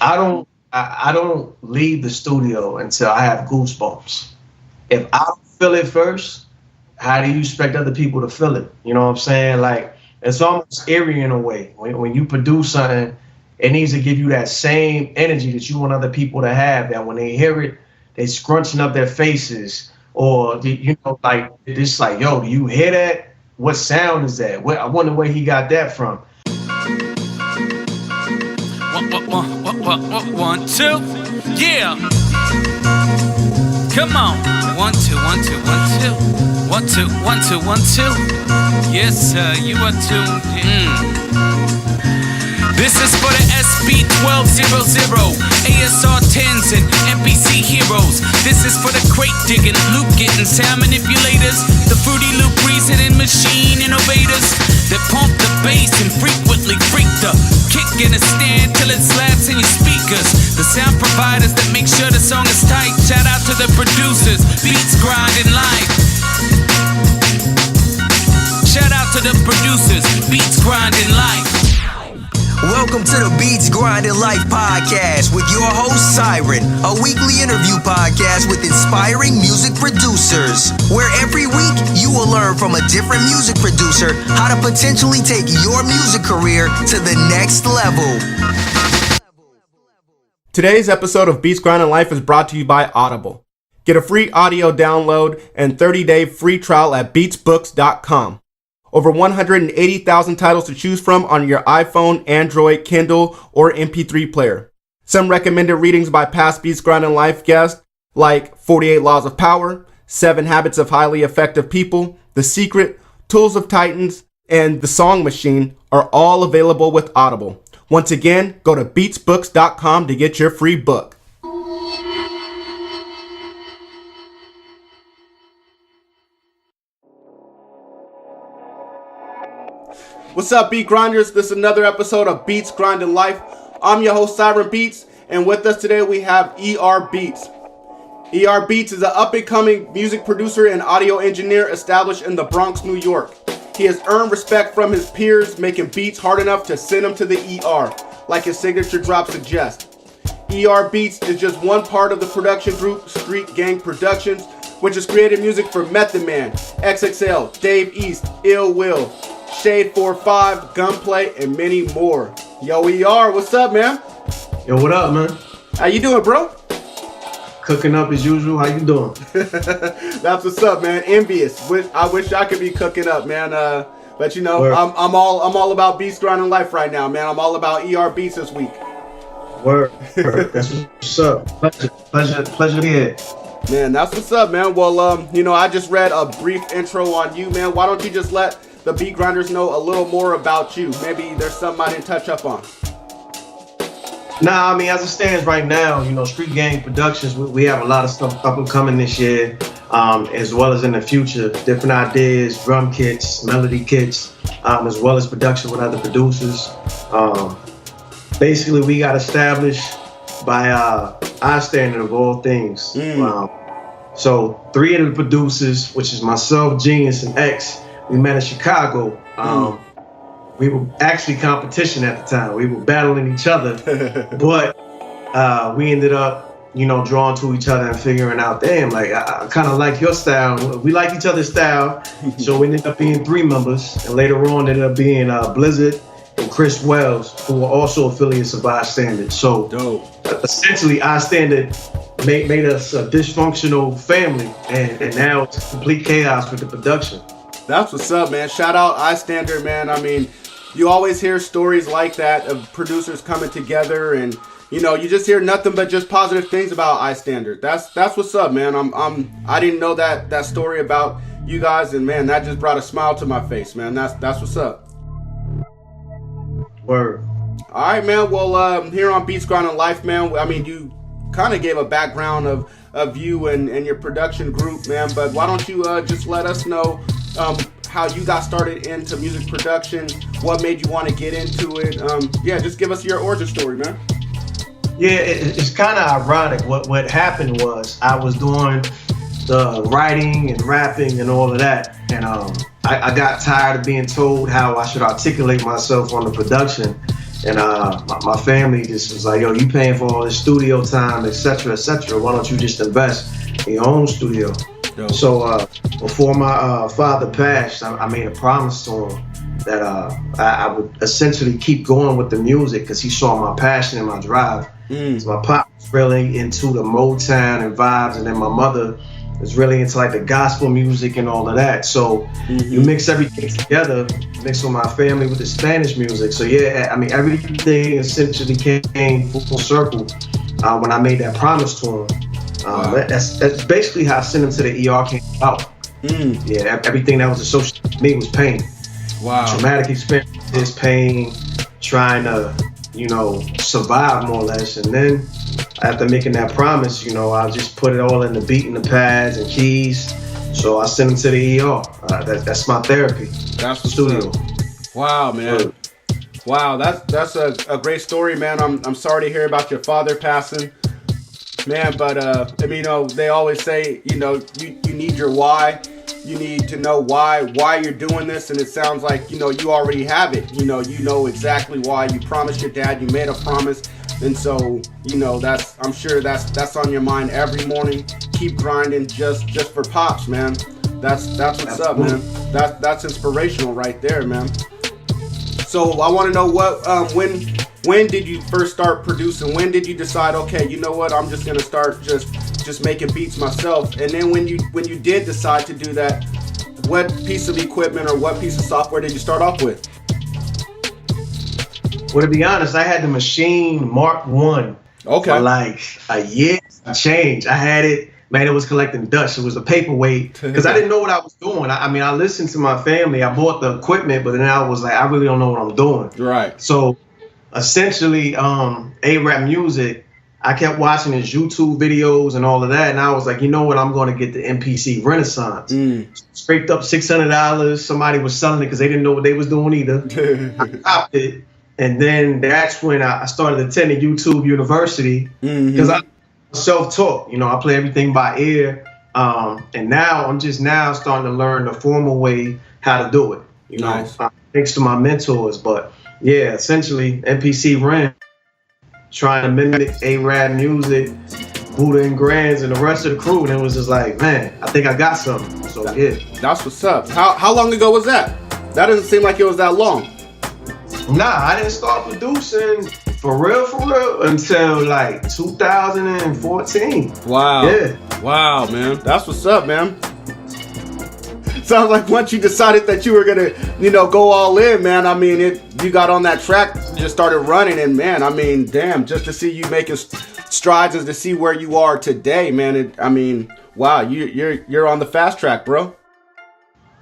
I don't leave the studio until I have goosebumps. If I don't feel it first, how do you expect other people to feel it? You know what I'm saying? Like, it's almost eerie in a way. When you produce something, it needs to give you that same energy that you want other people to have, that when they hear it, they scrunching up their faces, or, like, it's like, yo, do you hear that? What sound is that? I wonder where he got that from. One, two, yeah. Come on. 1, 2, 1, 2, 1, 2. 1, 2, 1, 2, 1, 2. Yes, you are tuned in. This is for the SB1200, ASR 10s and NPC heroes. This is for the crate digging, loop getting, sound manipulators, the Fruity Loop reasoning machine innovators that pump the bass and frequently freak the kick in a stand till it slaps in your speakers. The sound providers that make sure the song is tight. Shout out to the producers, Beats grinding life. Shout out to the producers, Beats grinding life. Welcome to the Beats Grinding Life podcast with your host, Siren, a weekly interview podcast with inspiring music producers, where every week you will learn from a different music producer how to potentially take your music career to the next level. Today's episode of Beats Grinding Life is brought to you by Audible. Get a free audio download and 30-day free trial at beatsbooks.com. Over 180,000 titles to choose from on your iPhone, Android, Kindle, or MP3 player. Some recommended readings by past Beats Grinding Life guests like 48 Laws of Power, 7 Habits of Highly Effective People, The Secret, Tools of Titans, and The Song Machine are all available with Audible. Once again, go to beatsbooks.com to get your free book. What's up, Beat Grinders? This is another episode of Beats Grinding Life. I'm your host, R Beatz, and with us today we have R Beatz. R Beatz is an up-and-coming music producer and audio engineer established in the Bronx, New York. He has earned respect from his peers, making beats hard enough to send him to the ER, like his signature drop suggests. R Beatz is just one part of the production group Street Gang Productions, which has created music for Method Man, XXL, Dave East, Ill Will, Shade 4-5, Gunplay, and many more. Yo, ER, what's up, man? Yo, what up, man? How you doing, bro? Cooking up as usual. How you doing? That's what's up, man. Envious. I wish I could be cooking up, man. But you know, Word. I'm all about Beats Grinding Life right now, man. I'm all about ER Beats this week. Word. That's what's up. Pleasure to be here. Man, that's what's up, man. Well, I just read a brief intro on you, man. Why don't you just let the Beat Grinders know a little more about you? Maybe there's something I didn't touch up on. Nah, I mean, as it stands right now, Street Gang Productions, we have a lot of stuff up and coming this year, as well as in the future. Different ideas, drum kits, melody kits, as well as production with other producers. Basically, we got established by our standard of all things. So 3 of the producers, which is myself, Genius, and X, we met in Chicago. We were actually competition at the time. We were battling each other, but we ended up, drawn to each other and figuring out, damn, like I kind of like your style. We like each other's style, so we ended up being 3 members, and later on ended up being Blizzard and Chris Wells, who were also affiliates of I Standard. So essentially, I Standard made us a dysfunctional family, and now it's complete chaos with the production. That's what's up, man. Shout out I Standard, man. I mean, you always hear stories like that of producers coming together, and you just hear nothing but just positive things about I Standard. That's what's up, man. I didn't know that story about you guys, and man, that just brought a smile to my face, man. That's what's up. Word. All right, man. Well, here on Beats Grinding Life, man. I mean, you kind of gave a background of you and your production group, man. But why don't you just let us know how you got started into music production, what made you want to get into it. Just give us your origin story, man. Yeah, it's kind of ironic. What happened was I was doing the writing and rapping and all of that, and I got tired of being told how I should articulate myself on the production. And my family just was like, yo, you paying for all this studio time, etc., etc. Why don't you just invest in your own studio? Yo. So before my father passed, I made a promise to him that I would essentially keep going with the music because he saw my passion and my drive. So my pop was really into the Motown and vibes, and then my mother was really into like the gospel music and all of that. So you mix everything together, mix with my family with the Spanish music. So yeah, I mean, everything essentially came full circle when I made that promise to him. Wow. That's basically how sending to the ER came out. Yeah, everything that was associated with me was pain. Wow. Traumatic experiences, pain, trying to, survive more or less. And then after making that promise, I just put it all in the beat and the pads and keys. So I sent him to the ER. That's my therapy. That's the studio. Wow, man. Wow, that's a great story, man. I'm sorry to hear about your father passing, man. But I mean, they always say, you need your why. You need to know why you're doing this, and it sounds like you already have it. You know exactly why. You promised your dad. You made a promise, and so I'm sure that's on your mind every morning. Keep grinding, just for pops, man. That's what's up, man. That's inspirational right there, man. So I want to know what when did you first start producing? When did you decide, okay, you know what, I'm just gonna start just making beats myself? And then when you did decide to do that, what piece of equipment or what piece of software did you start off with? Well, to be honest, I had the Machine Mark 1 for like a year change. I had it, man, it was collecting dust. It was a paperweight because I didn't know what I was doing. I mean, I listened to my family. I bought the equipment, but then I was like, I really don't know what I'm doing. Right. So essentially, A-Rap Music, I kept watching his YouTube videos and all of that, and I was like, you know what, I'm going to get the MPC Renaissance. Scraped up $600. Somebody was selling it because they didn't know what they was doing either. I copped it, and then that's when I started attending YouTube University because I'm self-taught. I play everything by ear, and now I'm just now starting to learn the formal way how to do it. Nice. Thanks to my mentors, but yeah, essentially MPC Ren, trying to mimic A-Rap Music, Buddha and Grands, and the rest of the crew, and it was just like, man, I think I got something. So yeah, that's what's up. How long ago was that? That doesn't seem like it was that long. Nah, I didn't start producing for real until like 2014. Wow. Yeah. Wow, man. That's what's up, man. Sounds like once you decided that you were gonna, go all in, man. I mean, you got on that track, just started running, and man, I mean, damn, just to see you making strides and to see where you are today, man. I mean, wow, you're on the fast track, bro.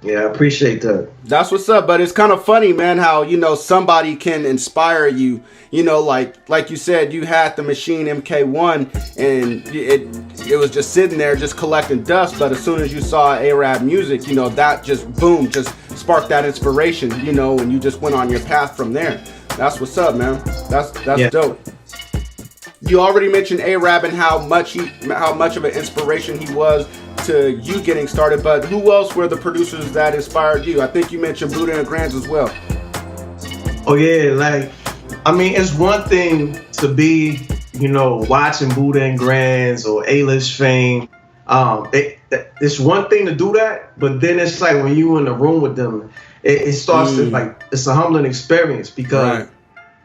Yeah, I appreciate that. That's what's up. But it's kind of funny, man, how, somebody can inspire you. Like you said, you had the Machine MK1 and it was just sitting there just collecting dust. But as soon as you saw A-Rap Music, that just boom, just sparked that inspiration, and you just went on your path from there. That's what's up, man. That's dope. You already mentioned A-Rap and how much of an inspiration he was to you getting started, but who else were the producers that inspired you? I think you mentioned Buddha and Grands as well. Oh yeah, it's one thing to be, watching Buddha and Grands or A-list fame. It's one thing to do that, but then it's like when you in the room with them, it starts to it's a humbling experience because. Right.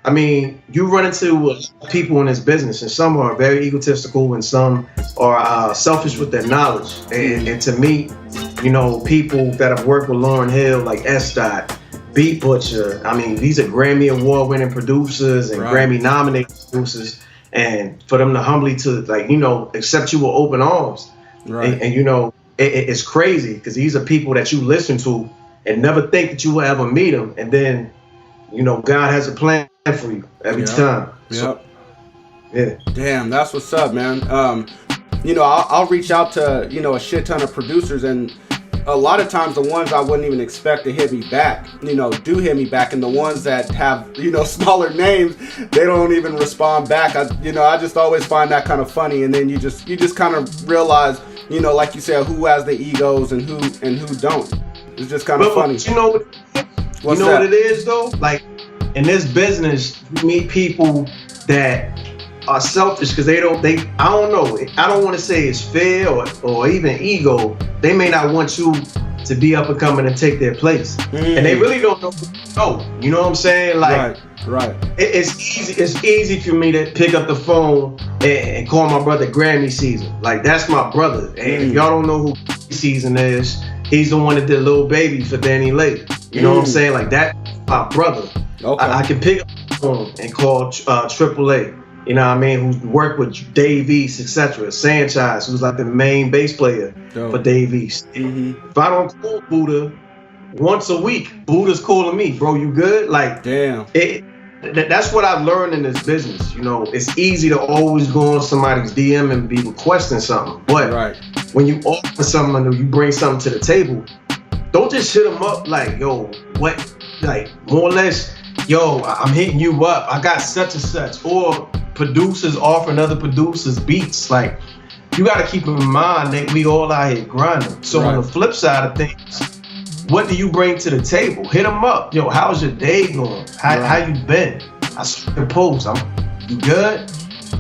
I mean, you run into people in this business, and some are very egotistical, and some are selfish with their knowledge. And to me, people that have worked with Lauryn Hill, like S-Dot, Beat Butcher, I mean, these are Grammy Award-winning producers and Grammy-nominated producers, and for them to humbly to, accept you with open arms. Right. And it's crazy because these are people that you listen to and never think that you will ever meet them, and then, God has a plan for you every time. So, yeah. Damn, that's what's up, man. I'll reach out to, a shit ton of producers, and a lot of times the ones I wouldn't even expect to hit me back, do hit me back, and the ones that have, smaller names, they don't even respond back. I just always find that kind of funny, and then you just kind of realize, like you said, who has the egos and who don't. It's just kind of funny. What it is though? Like, in this business, you meet people that are selfish because I don't know. I don't want to say it's fear or even ego. They may not want you to be up and coming and take their place. And they really don't know. You know what I'm saying? Like, right. It's easy for me to pick up the phone and call my brother Grammy Season. Like, that's my brother. And if y'all don't know who Grammy Season is, he's the one that did Lil Baby for Danny Lake. You know what I'm saying? Like, that's my brother. Okay. I can pick up the phone and call AAA. You know what I mean? Who worked with Dave East, etc. Sanchez, who's like the main bass player for Dave East. If I don't call Buddha once a week, Buddha's calling me, bro, you good? Like, damn. That's what I've learned in this business. You know, it's easy to always go on somebody's DM and be requesting something. But when you offer something or you bring something to the table, don't just hit them up like, yo, what? Like, more or less, yo, I'm hitting you up. I got such and such. Or producers offering other producers beats. Like, you got to keep in mind that we all out here grinding. So on the flip side of things, what do you bring to the table? Hit them up. Yo, how's your day going? How you been? I saw your post. You good?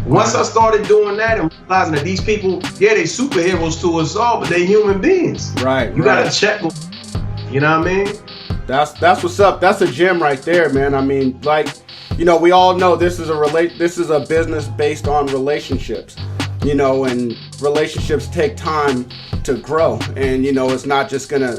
Once I started doing that and realizing that these people, yeah, they superheroes to us all, but they human beings. You got to check them. You know what I mean? That's what's up. That's a gem right there, man. I mean, like, you know, we all know this is a business based on relationships, you know, and relationships take time to grow. And, you know, it's not just gonna,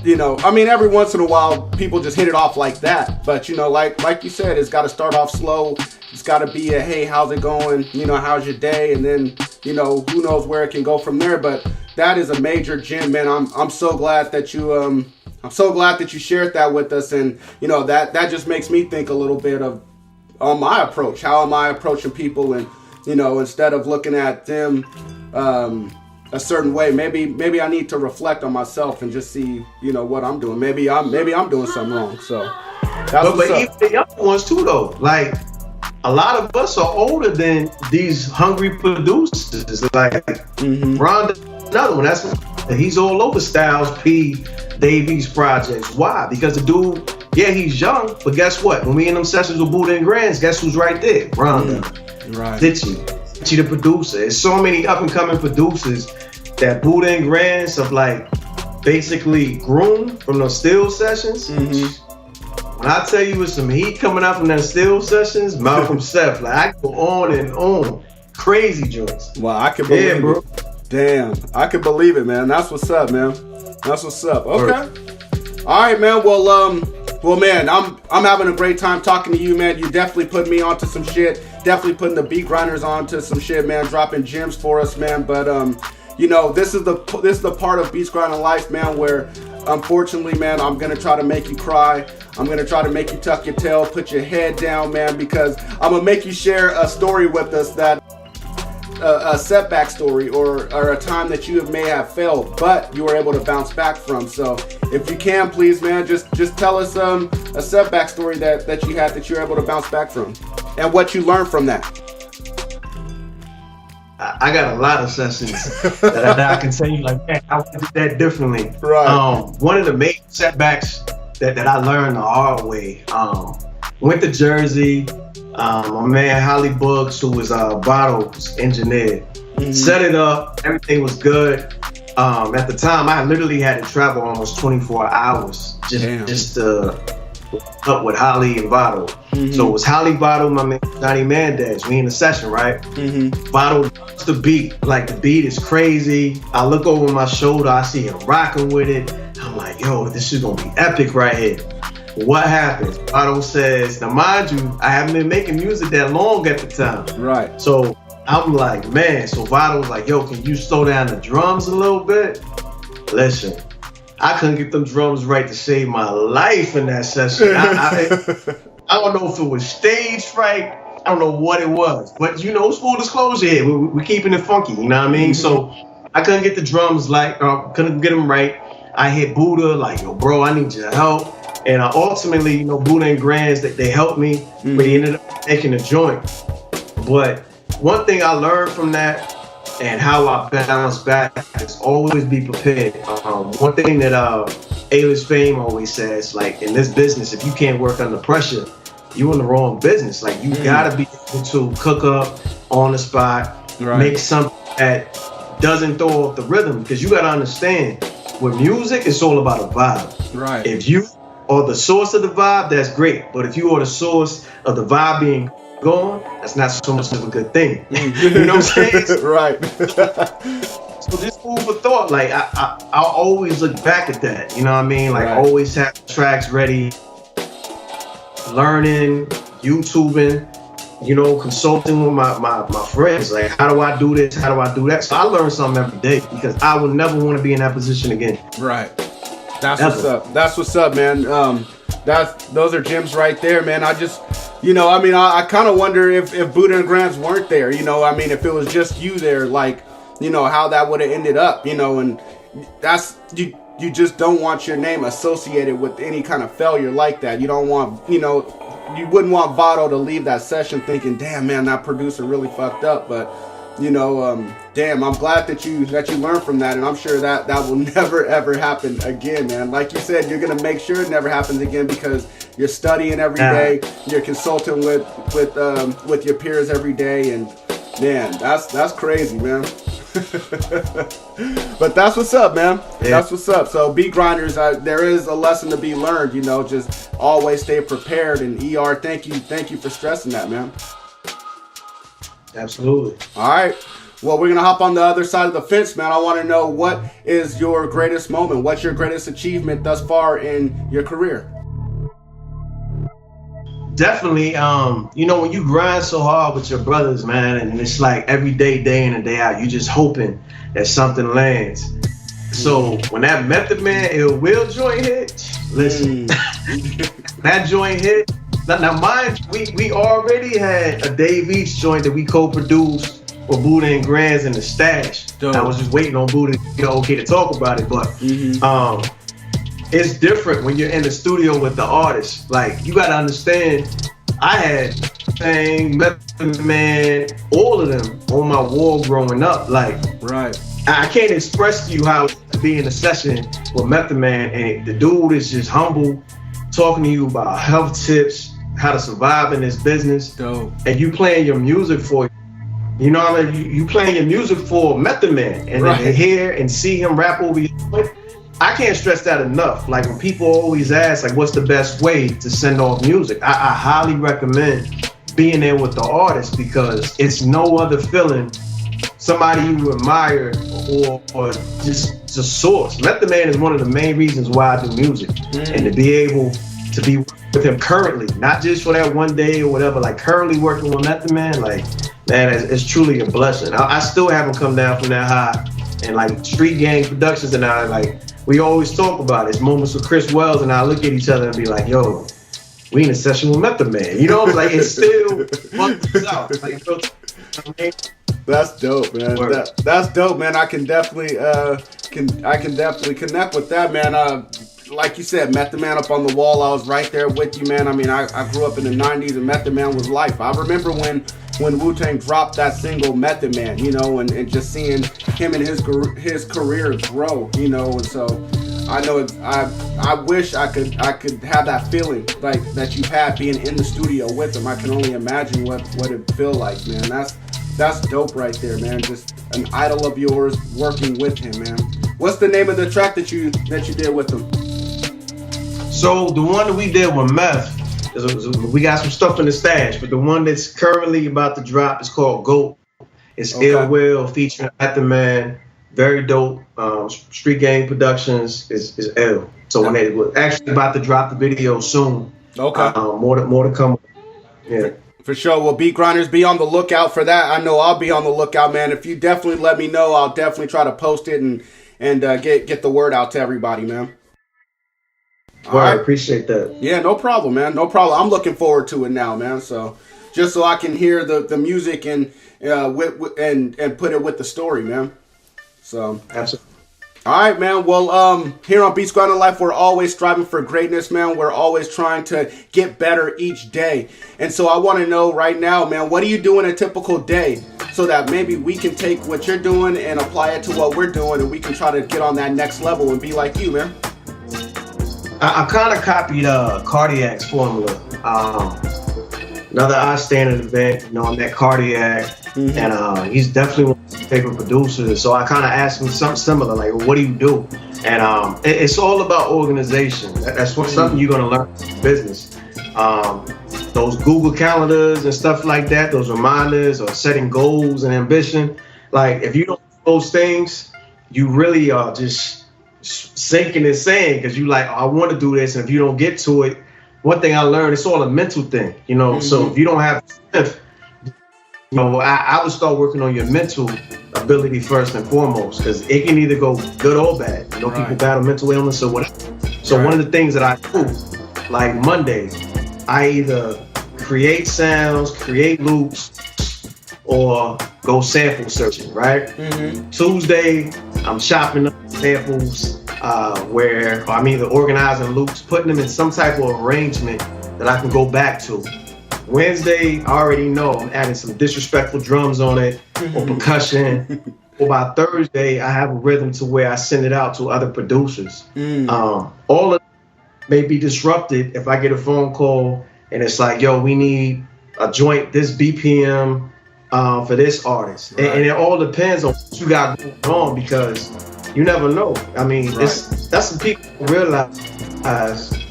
you know, I mean, every once in a while people just hit it off like that. But, you know, like you said, it's got to start off slow. It's got to be a, hey, how's it going? You know, how's your day? And then, you know, who knows where it can go from there. But that is a major gem, man. I'm so glad that you shared that with us. And, you know, that just makes me think a little bit of on my approach. How am I approaching people? And, you know, instead of looking at them a certain way, maybe I need to reflect on myself and just see, you know, what I'm doing. Maybe I'm doing something wrong. So but even the young ones too, though. Like, a lot of us are older than these hungry producers. Like Ron, another one. He's all over Styles P, Davies projects. Why? Because the dude, yeah, he's young, but guess what? When we in them sessions with Buddha and Grands, guess who's right there? Rhonda. Ditchy the producer. There's so many up and coming producers that Buddha and Grands have like basically groomed from those still sessions. When I tell you, with some heat coming out from that still sessions, Malcolm Seth, like, I go on and on. Crazy joints. Wow, I can believe it. Damn, I can believe it, man. That's what's up, man. That's what's up. Okay. All right, man. Well, man, I'm having a great time talking to you, man. You definitely put me onto some shit. Definitely putting the beat grinders onto some shit, man. Dropping gems for us, man. But you know, this is the part of Beats Grinding Life, man, where unfortunately, man, I'm gonna try to make you cry. I'm gonna try to make you tuck your tail, put your head down, man, because I'm gonna make you share a story with us that a setback story or a time that you may have failed, but you were able to bounce back from. So if you can, please, man, just tell us a setback story that you had that you were able to bounce back from and what you learned from that. I got a lot of sessions that I can tell you, like, man, I would do that differently. One of the main setbacks that I learned the hard way, went to Jersey. My man Holly Books, who was Bottle's engineer, set it up. Everything was good. At the time, I literally had to travel almost 24 hours just to up with Holly and Bottle. So it was Holly, Bottle, my man Johnny Mendez. We in the session, right? Bottle does the beat. Like, the beat is crazy. I look over my shoulder, I see him rocking with it. I'm like, yo, this is gonna be epic right here. What happens? Bottle says, now mind you, I haven't been making music that long at the time. Right. So I'm like, man, so Bottle was like, yo, can you slow down the drums a little bit? Listen, I couldn't get them drums right to save my life in that session. I don't know if it was stage fright. I don't know what it was. But, you know, it's full disclosure here. We're keeping it funky, you know what I mean? So I couldn't get the drums couldn't get them right. I hit Buddha, like, yo, bro, I need your help. And ultimately, you know, Buddha and Grands, they helped me, but he ended up making a joint. But one thing I learned from that and how I bounce back is always be prepared. One thing that A-List Fame always says, like, in this business, if you can't work under pressure, you in the wrong business. Like, you gotta be able to cook up on the spot, make something that doesn't throw off the rhythm, because you gotta understand, with music, it's all about a vibe. Right. If you are the source of the vibe, that's great. But if you are the source of the vibe being gone, that's not so much of a good thing. You know what I'm saying? Right. So just food for thought. Like, I'll always look back at that. You know what I mean? Like, always have tracks ready, learning, YouTubing, you know, consulting with my friends. Like, how do I do this? How do I do that? So I learn something every day, because I would never want to be in that position again. Right. That's what's up. That's what's up, man. Those are gems right there, man. I just, you know, I mean, I kind of wonder if Buddha and Grams weren't there, you know, I mean, if it was just you there, like, you know, how that would have ended up, you know, and that's, you just don't want your name associated with any kind of failure like that. You don't want, you know, you wouldn't want Vado to leave that session thinking, damn, man, that producer really fucked up. But, you know, damn, I'm glad that you learned from that, and I'm sure that will never ever happen again, man. Like you said, you're gonna make sure it never happens again, because you're studying every day, you're consulting with your peers every day, and man, that's crazy, man. But that's what's up, man. Yeah. That's what's up. So, beat grinders, there is a lesson to be learned. You know, just always stay prepared. And ER, thank you for stressing that, man. Absolutely. All right. Well, we're gonna hop on the other side of the fence, man. I want to know, what is your greatest moment? What's your greatest achievement thus far in your career? Definitely, you know, when you grind so hard with your brothers, man, and it's like every day, day in and day out, you just hoping that something lands. So when that Method Man Ill Will joint hit, listen, that joint hit. Now mind, we already had a Dave East joint that we co-produced with Buddha and Grams in the Stash. I was just waiting on Buddha to get okay to talk about it, but it's different when you're in the studio with the artist. Like, you gotta understand, I had Fang, Method Man, all of them on my wall growing up. Like, I can't express to you how to be in a session with Method Man, and the dude is just humble, talking to you about health tips, how to survive in this business. And you playing your music for, you know what I mean? You playing your music for Method Man, and then to hear and see him rap over your joint. I can't stress that enough. Like, when people always ask, like, what's the best way to send off music? I highly recommend being there with the artist, because it's no other feeling. Somebody you admire, or just the source. Method Man is one of the main reasons why I do music. And to be able to be with him currently, not just for that one day or whatever, like currently working with Method Man, like, man, it's truly a blessing. I still haven't come down from that high. And like Street Gang Productions and I, like, we always talk about it. It's moments with Chris Wells and I look at each other and be like, yo, we in a session with Method Man. You know, like, it's still out. Like, that's dope, man. That's dope, man. I can definitely connect with that, man. Like you said, Method Man up on the wall. I was right there with you, man. I mean, I grew up in the 90s and Method Man was life. I remember when Wu-Tang dropped that single Method Man, you know, and just seeing him and his career grow, you know. And so I know I wish I could have that feeling like that you had being in the studio with him. I can only imagine what it feel like, man. That's dope right there, man. Just an idol of yours working with him, man. What's the name of the track that you did with him? So the one that we did with Meth, we got some stuff in the stash, but the one that's currently about to drop is called GOAT. It's Ill Will featuring Method Man. Very dope. Street Gang Productions is Ill. So when we're actually about to drop the video soon. More to come. Yeah. For sure. Well, Beat Grinders, be on the lookout for that. I know I'll be on the lookout, man. If you definitely let me know, I'll definitely try to post it and get the word out to everybody, man. Well, I appreciate that. Yeah, no problem, man. No problem. I'm looking forward to it now, man. So just so I can hear the music and put it with the story, man. So absolutely. All right, man. Well, here on Beats Grinding Life, we're always striving for greatness, man. We're always trying to get better each day. And so I want to know right now, man, what do you do in a typical day, so that maybe we can take what you're doing and apply it to what we're doing, and we can try to get on that next level and be like you, man. I kind of copied Cardiac's formula. another outstanding event. You know, I'm at Cardiac, and he's definitely one of my favorite producers. So I kind of asked him something similar, like, what do you do? And it's all about organization. That's something you're gonna learn in business. Those Google calendars and stuff like that, those reminders or setting goals and ambition. Like, if you don't do those things, you really are just sinking and saying, because you like, oh, I want to do this, and if you don't get to it, one thing I learned, it's all a mental thing, you know. So if you don't have strength, you know, I would start working on your mental ability first and foremost, because it can either go good or bad. You know, people battle mental illness or whatever. So one of the things that I do, like Monday, I either create sounds, create loops, or go sample searching, right? Tuesday, I'm chopping up samples where I'm either organizing loops, putting them in some type of arrangement that I can go back to. Wednesday, I already know I'm adding some disrespectful drums on it or percussion. Or by Thursday, I have a rhythm to where I send it out to other producers. All of it may be disrupted if I get a phone call and it's like, yo, we need a joint, this BPM for this artist. And it all depends on what you got going on, because you never know. I mean, that's some people realize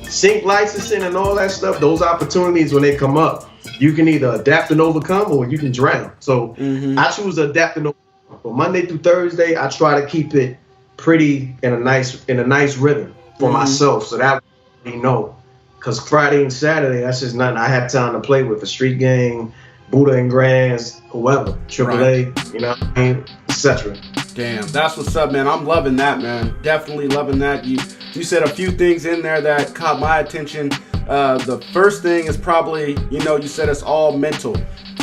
sync licensing and all that stuff, those opportunities when they come up, you can either adapt and overcome or you can drown. So I choose to adapt and overcome. But Monday through Thursday, I try to keep it pretty in a nice rhythm for myself, so that you know. Because Friday and Saturday, that's just nothing I have time to play with. A Street Gang, Buddha and Grands, whoever, AAA, you know what I mean, etc. Damn, that's what's up, man. I'm loving that, man. Definitely loving that. You said a few things in there that caught my attention. The first thing is probably, you know, you said it's all mental.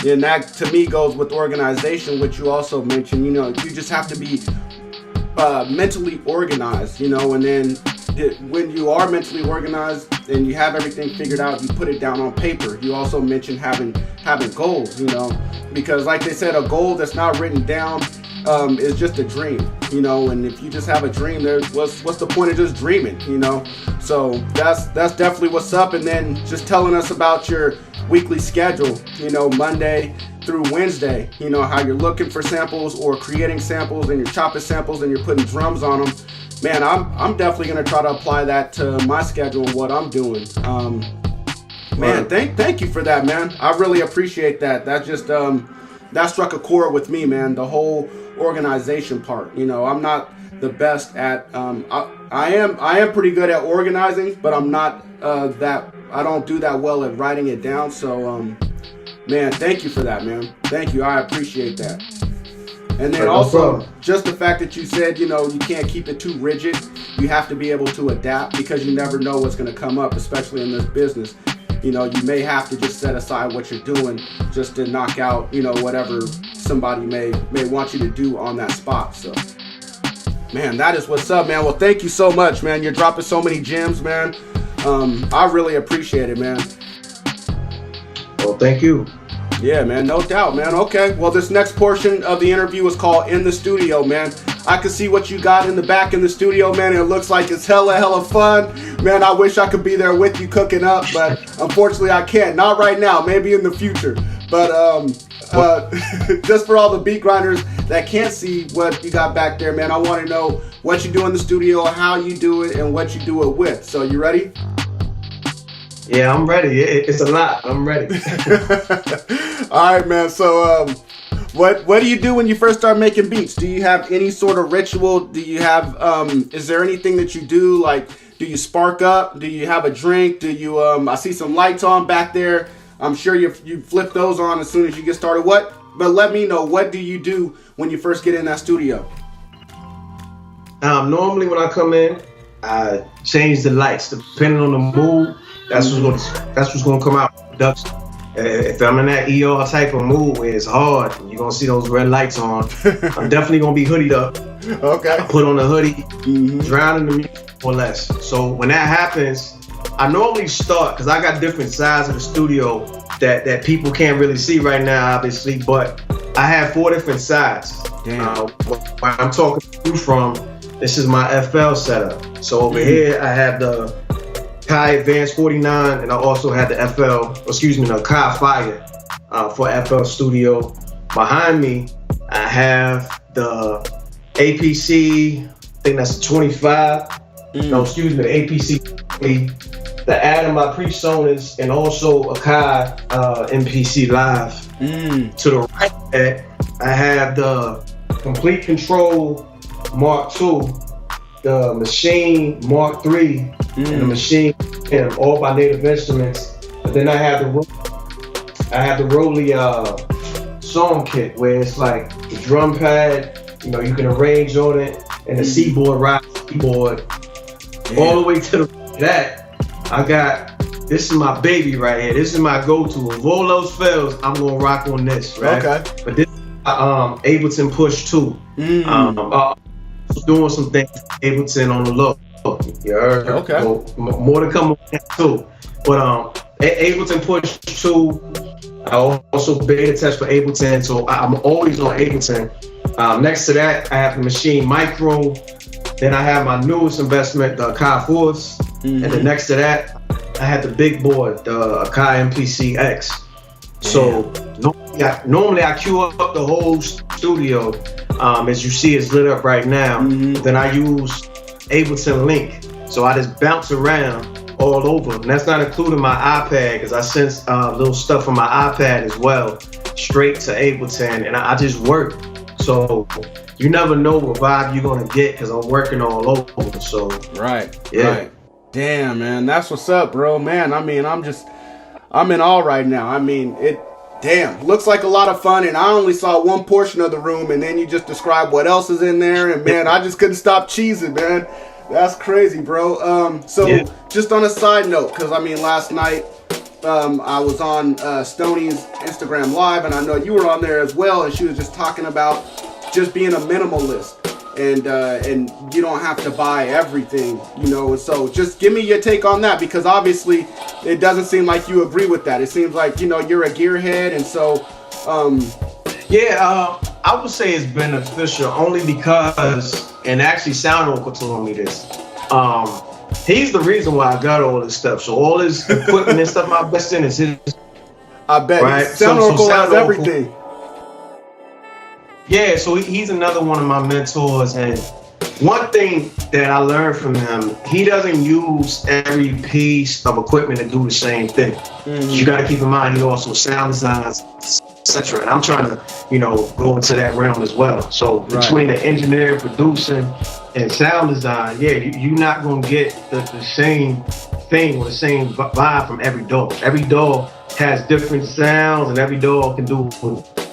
And that, to me, goes with organization, which you also mentioned. You know, you just have to be mentally organized, you know, and then when you are mentally organized and you have everything figured out, you put it down on paper. You also mentioned having goals, you know, because like they said, a goal that's not written down is just a dream, you know. And if you just have a dream, what's the point of just dreaming, you know? So that's definitely what's up. And then just telling us about your weekly schedule, you know, Monday through Wednesday, you know, how you're looking for samples or creating samples, and you're chopping samples and you're putting drums on them. Man, I'm definitely gonna try to apply that to my schedule and what I'm doing. Man, thank you for that, man. I really appreciate that. That just that struck a chord with me, man. The whole organization part. You know, I'm not the best at. I am pretty good at organizing, but I'm not that. I don't do that well at writing it down. So, man, thank you for that, man. Thank you. I appreciate that. And then also, just the fact that you said, you know, you can't keep it too rigid. You have to be able to adapt, because you never know what's going to come up, especially in this business. You know, you may have to just set aside what you're doing just to knock out, you know, whatever somebody may want you to do on that spot. So, man, that is what's up, man. Well, thank you so much, man. You're dropping so many gems, man. I really appreciate it, man. Well, thank you. Yeah, man, no doubt, man. Okay, well, this next portion of the interview is called In the Studio, man. I can see what you got in the back in the studio, man. It looks like it's hella fun. Man, I wish I could be there with you cooking up, but unfortunately I can't. Not right now, maybe in the future. But just for all the beat grinders that can't see what you got back there, man, I want to know what you do in the studio, how you do it, and what you do it with. So, you ready? Yeah, I'm ready. It's a lot. I'm ready. All right, man. So, what do you do when you first start making beats? Do you have any sort of ritual? Do you have, is there anything that you do? Like, do you spark up? Do you have a drink? Do you, I see some lights on back there. I'm sure you flip those on as soon as you get started. But let me know, what do you do when you first get in that studio? Normally when I come in, I change the lights depending on the mood. That's what's gonna come out in production. If I'm in that ER type of mood where it's hard, you're gonna see those red lights on. I'm definitely gonna be hoodied up. Okay. I put on a hoodie, drowning the music or less. So when that happens, I normally start, because I got different sides of the studio that people can't really see right now, obviously, but I have 4 different sides. Where I'm talking to you from, this is my FL setup. So over here, I have the Kai Advanced 49, and I also had the Kai Fire for FL Studio. Behind me, I have the APC, I think that's a 25. The APC, the Adam by PreSonus, and also a Kai MPC Live. To the right, I have the Complete Control Mark II, the Machine Mark III, and the Machine, and all by Native Instruments. But then I have the Rolly song kit, where it's like the drum pad, you can arrange on it, and the keyboard, all the way to that. I got, this is my baby right here. This is my go-to. If all else fails, I'm gonna rock on this, right? Okay. But this Ableton Push 2. Doing some things Ableton on the low. You heard? Okay. So, more to come on that too. But Ableton Push 2. I also beta test for Ableton, so I'm always on Ableton. Next to that, I have the Machine Micro. Then I have my newest investment, the Kai Force. And then next to that, I had the big board, the Kai MPC X. So normally I queue up the whole studio. As you see, it's lit up right now. Then I use Ableton Link. So I just bounce around all over. And that's not including my iPad, because I send little stuff from my iPad as well, straight to Ableton, and I just work. So you never know what vibe you're gonna get, because I'm working all over. So right. Damn, man, that's what's up, bro. Man, I'm in awe right now. Looks like a lot of fun, and I only saw one portion of the room, and then you just described what else is in there, and man, I just couldn't stop cheesing, man. That's crazy, bro. Just on a side note, because last night I was on Stoney's Instagram Live, and I know you were on there as well, and she was just talking about just being a minimalist, and you don't have to buy everything, so just give me your take on that, because obviously it doesn't seem like you agree with that. It seems like, you're a gearhead, and so I would say it's beneficial only because, and actually Sound Uncle told me this, he's the reason why I got all this stuff. So all his equipment and stuff I invest in is his. I bet. Right? Sound Uncle has everything. Yeah, so he's another one of my mentors, and one thing that I learned from him, he doesn't use every piece of equipment to do the same thing. You got to keep in mind, he also sound designs, etc. And I'm trying to, go into that realm as well. So between the engineering, producing, and sound design, you're not going to get the same thing or the same vibe from every dog. Every dog has different sounds, and every dog can do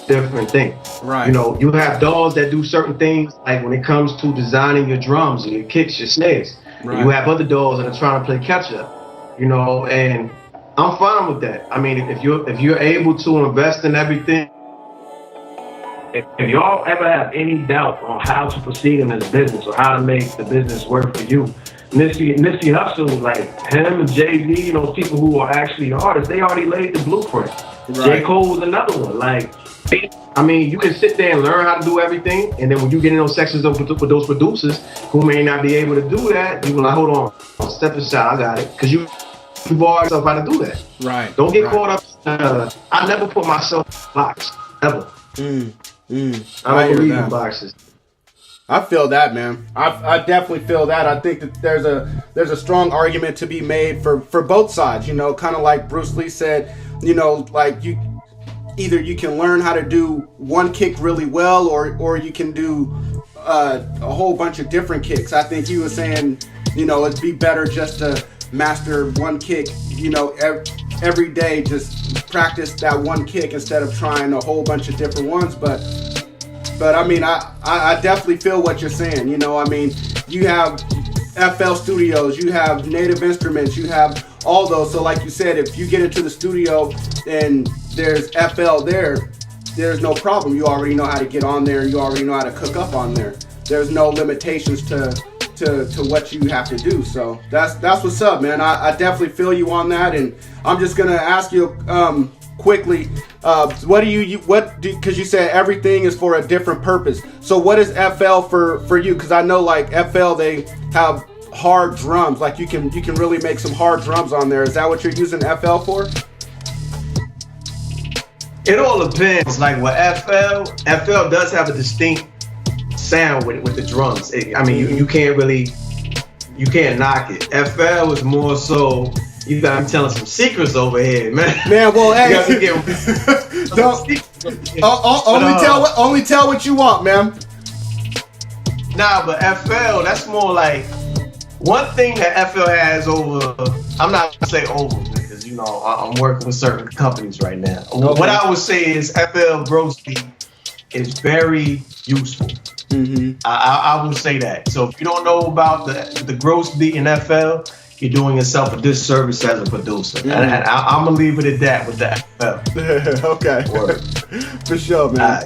different things. Right. You have dogs that do certain things, like when it comes to designing your drums and your kicks, your snares. Right. You have other dogs that are trying to play catch up. And I'm fine with that. If you're able to invest in everything. If y'all ever have any doubt on how to proceed in this business or how to make the business work for you, Nipsey Hussle, like him and Jay-Z, people who are actually artists, they already laid the blueprint. Right. J. Cole was another one. Like, you can sit there and learn how to do everything, and then when you get in those sections with those producers who may not be able to do that, you can like, hold on, step aside, I got it, because you've already yourself how to do that. Right. Don't get caught up. I never put myself in a box, ever. I don't believe in boxes. I feel that, man. I definitely feel that. I think that there's a strong argument to be made for both sides. Kind of like Bruce Lee said. Like either you can learn how to do one kick really well, or you can do a whole bunch of different kicks. I think you were saying, it'd be better just to master one kick. Every day, just practice that one kick instead of trying a whole bunch of different ones. But I definitely feel what you're saying. You have FL Studios, you have Native Instruments, you have all those. So like you said, if you get into the studio and there's FL there's no problem. You already know how to get on there. You already know how to cook up on there. There's no limitations to what you have to do. So that's what's up, man. I definitely feel you on that, and I'm just gonna ask you quickly, because you said everything is for a different purpose. So what is FL for you? Because I know like FL, they have hard drums, like you can really make some hard drums on there. Is that what you're using FL for? It all depends. Like with FL does have a distinct sound with the drums. You can't knock it. FL is more so, you got me telling some secrets over here, man. Man, well, hey, only tell what you want, man. Nah, but FL, that's more like, one thing that FL has over, I'm not gonna say over, because I'm working with certain companies right now. Okay. What I would say is FL gross beat is very useful. Mm-hmm. I will say that. So if you don't know about the gross beat in FL, you're doing yourself a disservice as a producer. Mm-hmm. And I'm gonna leave it at that with the FL. Okay. For sure, man.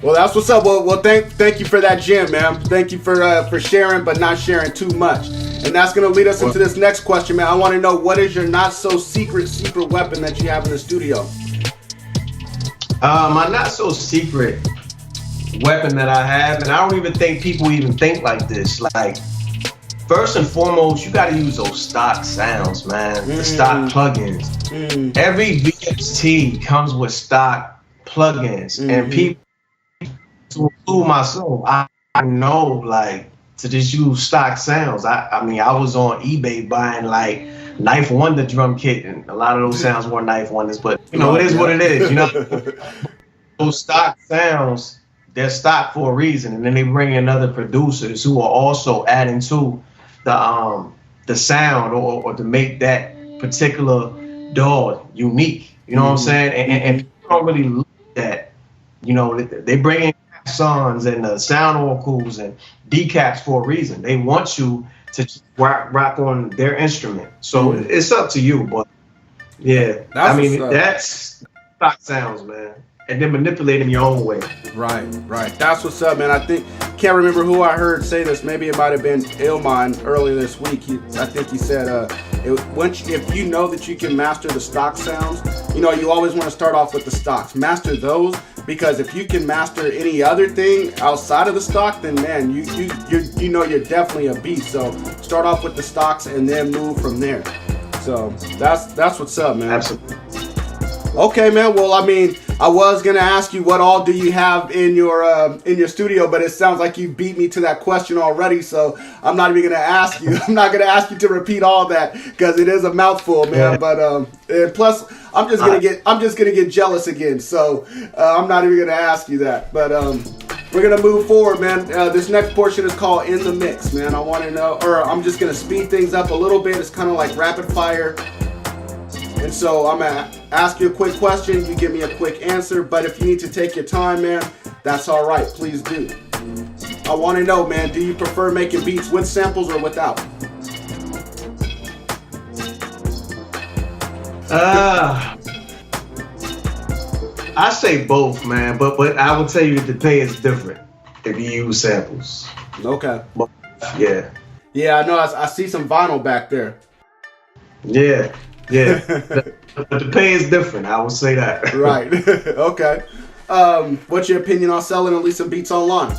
Well, that's what's up. Well, thank you for that gem, man. Thank you for sharing, but not sharing too much. And that's gonna lead us into this next question, man. I want to know, what is your not so secret weapon that you have in the studio? My not so secret weapon that I have, and I don't even think people even think like this. Like, first and foremost, you got to use those stock sounds, man. The stock plugins. Every VST comes with stock plugins, and people, to include myself, I know, like, to just use stock sounds. I mean, I was on eBay buying like Knife Wonder drum kit, and a lot of those sounds were Knife Wonders, but it is what it is. Those stock sounds, they're stock for a reason, and then they bring in other producers who are also adding to the sound or to make that particular dog unique. You know what I'm saying? And people don't really look at that. They bring in sons and the sound oracles and decaps for a reason. They want you to rock on their instrument. So it's up to you, but yeah, that's stock sounds, man. And then manipulate them your own way. Right. That's what's up, man. Can't remember who I heard say this. Maybe it might have been Illmind earlier this week. I think he said, if you know that you can master the stock sounds, you always want to start off with the stocks. Master those, because if you can master any other thing outside of the stock, then man, you're definitely a beast. So start off with the stocks and then move from there. So that's what's up, man. Absolutely. Okay, man. Well, I mean, I was gonna ask you what all do you have in your studio, but it sounds like you beat me to that question already. So I'm not even gonna ask you. I'm not gonna ask you to repeat all that because it is a mouthful, man. Yeah. But and plus, I'm just gonna get jealous again. So I'm not even gonna ask you that. But we're gonna move forward, man. This next portion is called In the Mix, man. I want to know, or I'm just gonna speed things up a little bit. It's kind of like rapid fire. And so I'm going to ask you a quick question. You give me a quick answer. But if you need to take your time, man, that's all right. Please do. I want to know, man, do you prefer making beats with samples or without? I say both, man. But I would tell you that the pay is different if you use samples. Okay. Yeah. Yeah, I know. I see some vinyl back there. Yeah. But the pay is different. I would say that. Right. Okay. What's your opinion on selling and leasing beats online?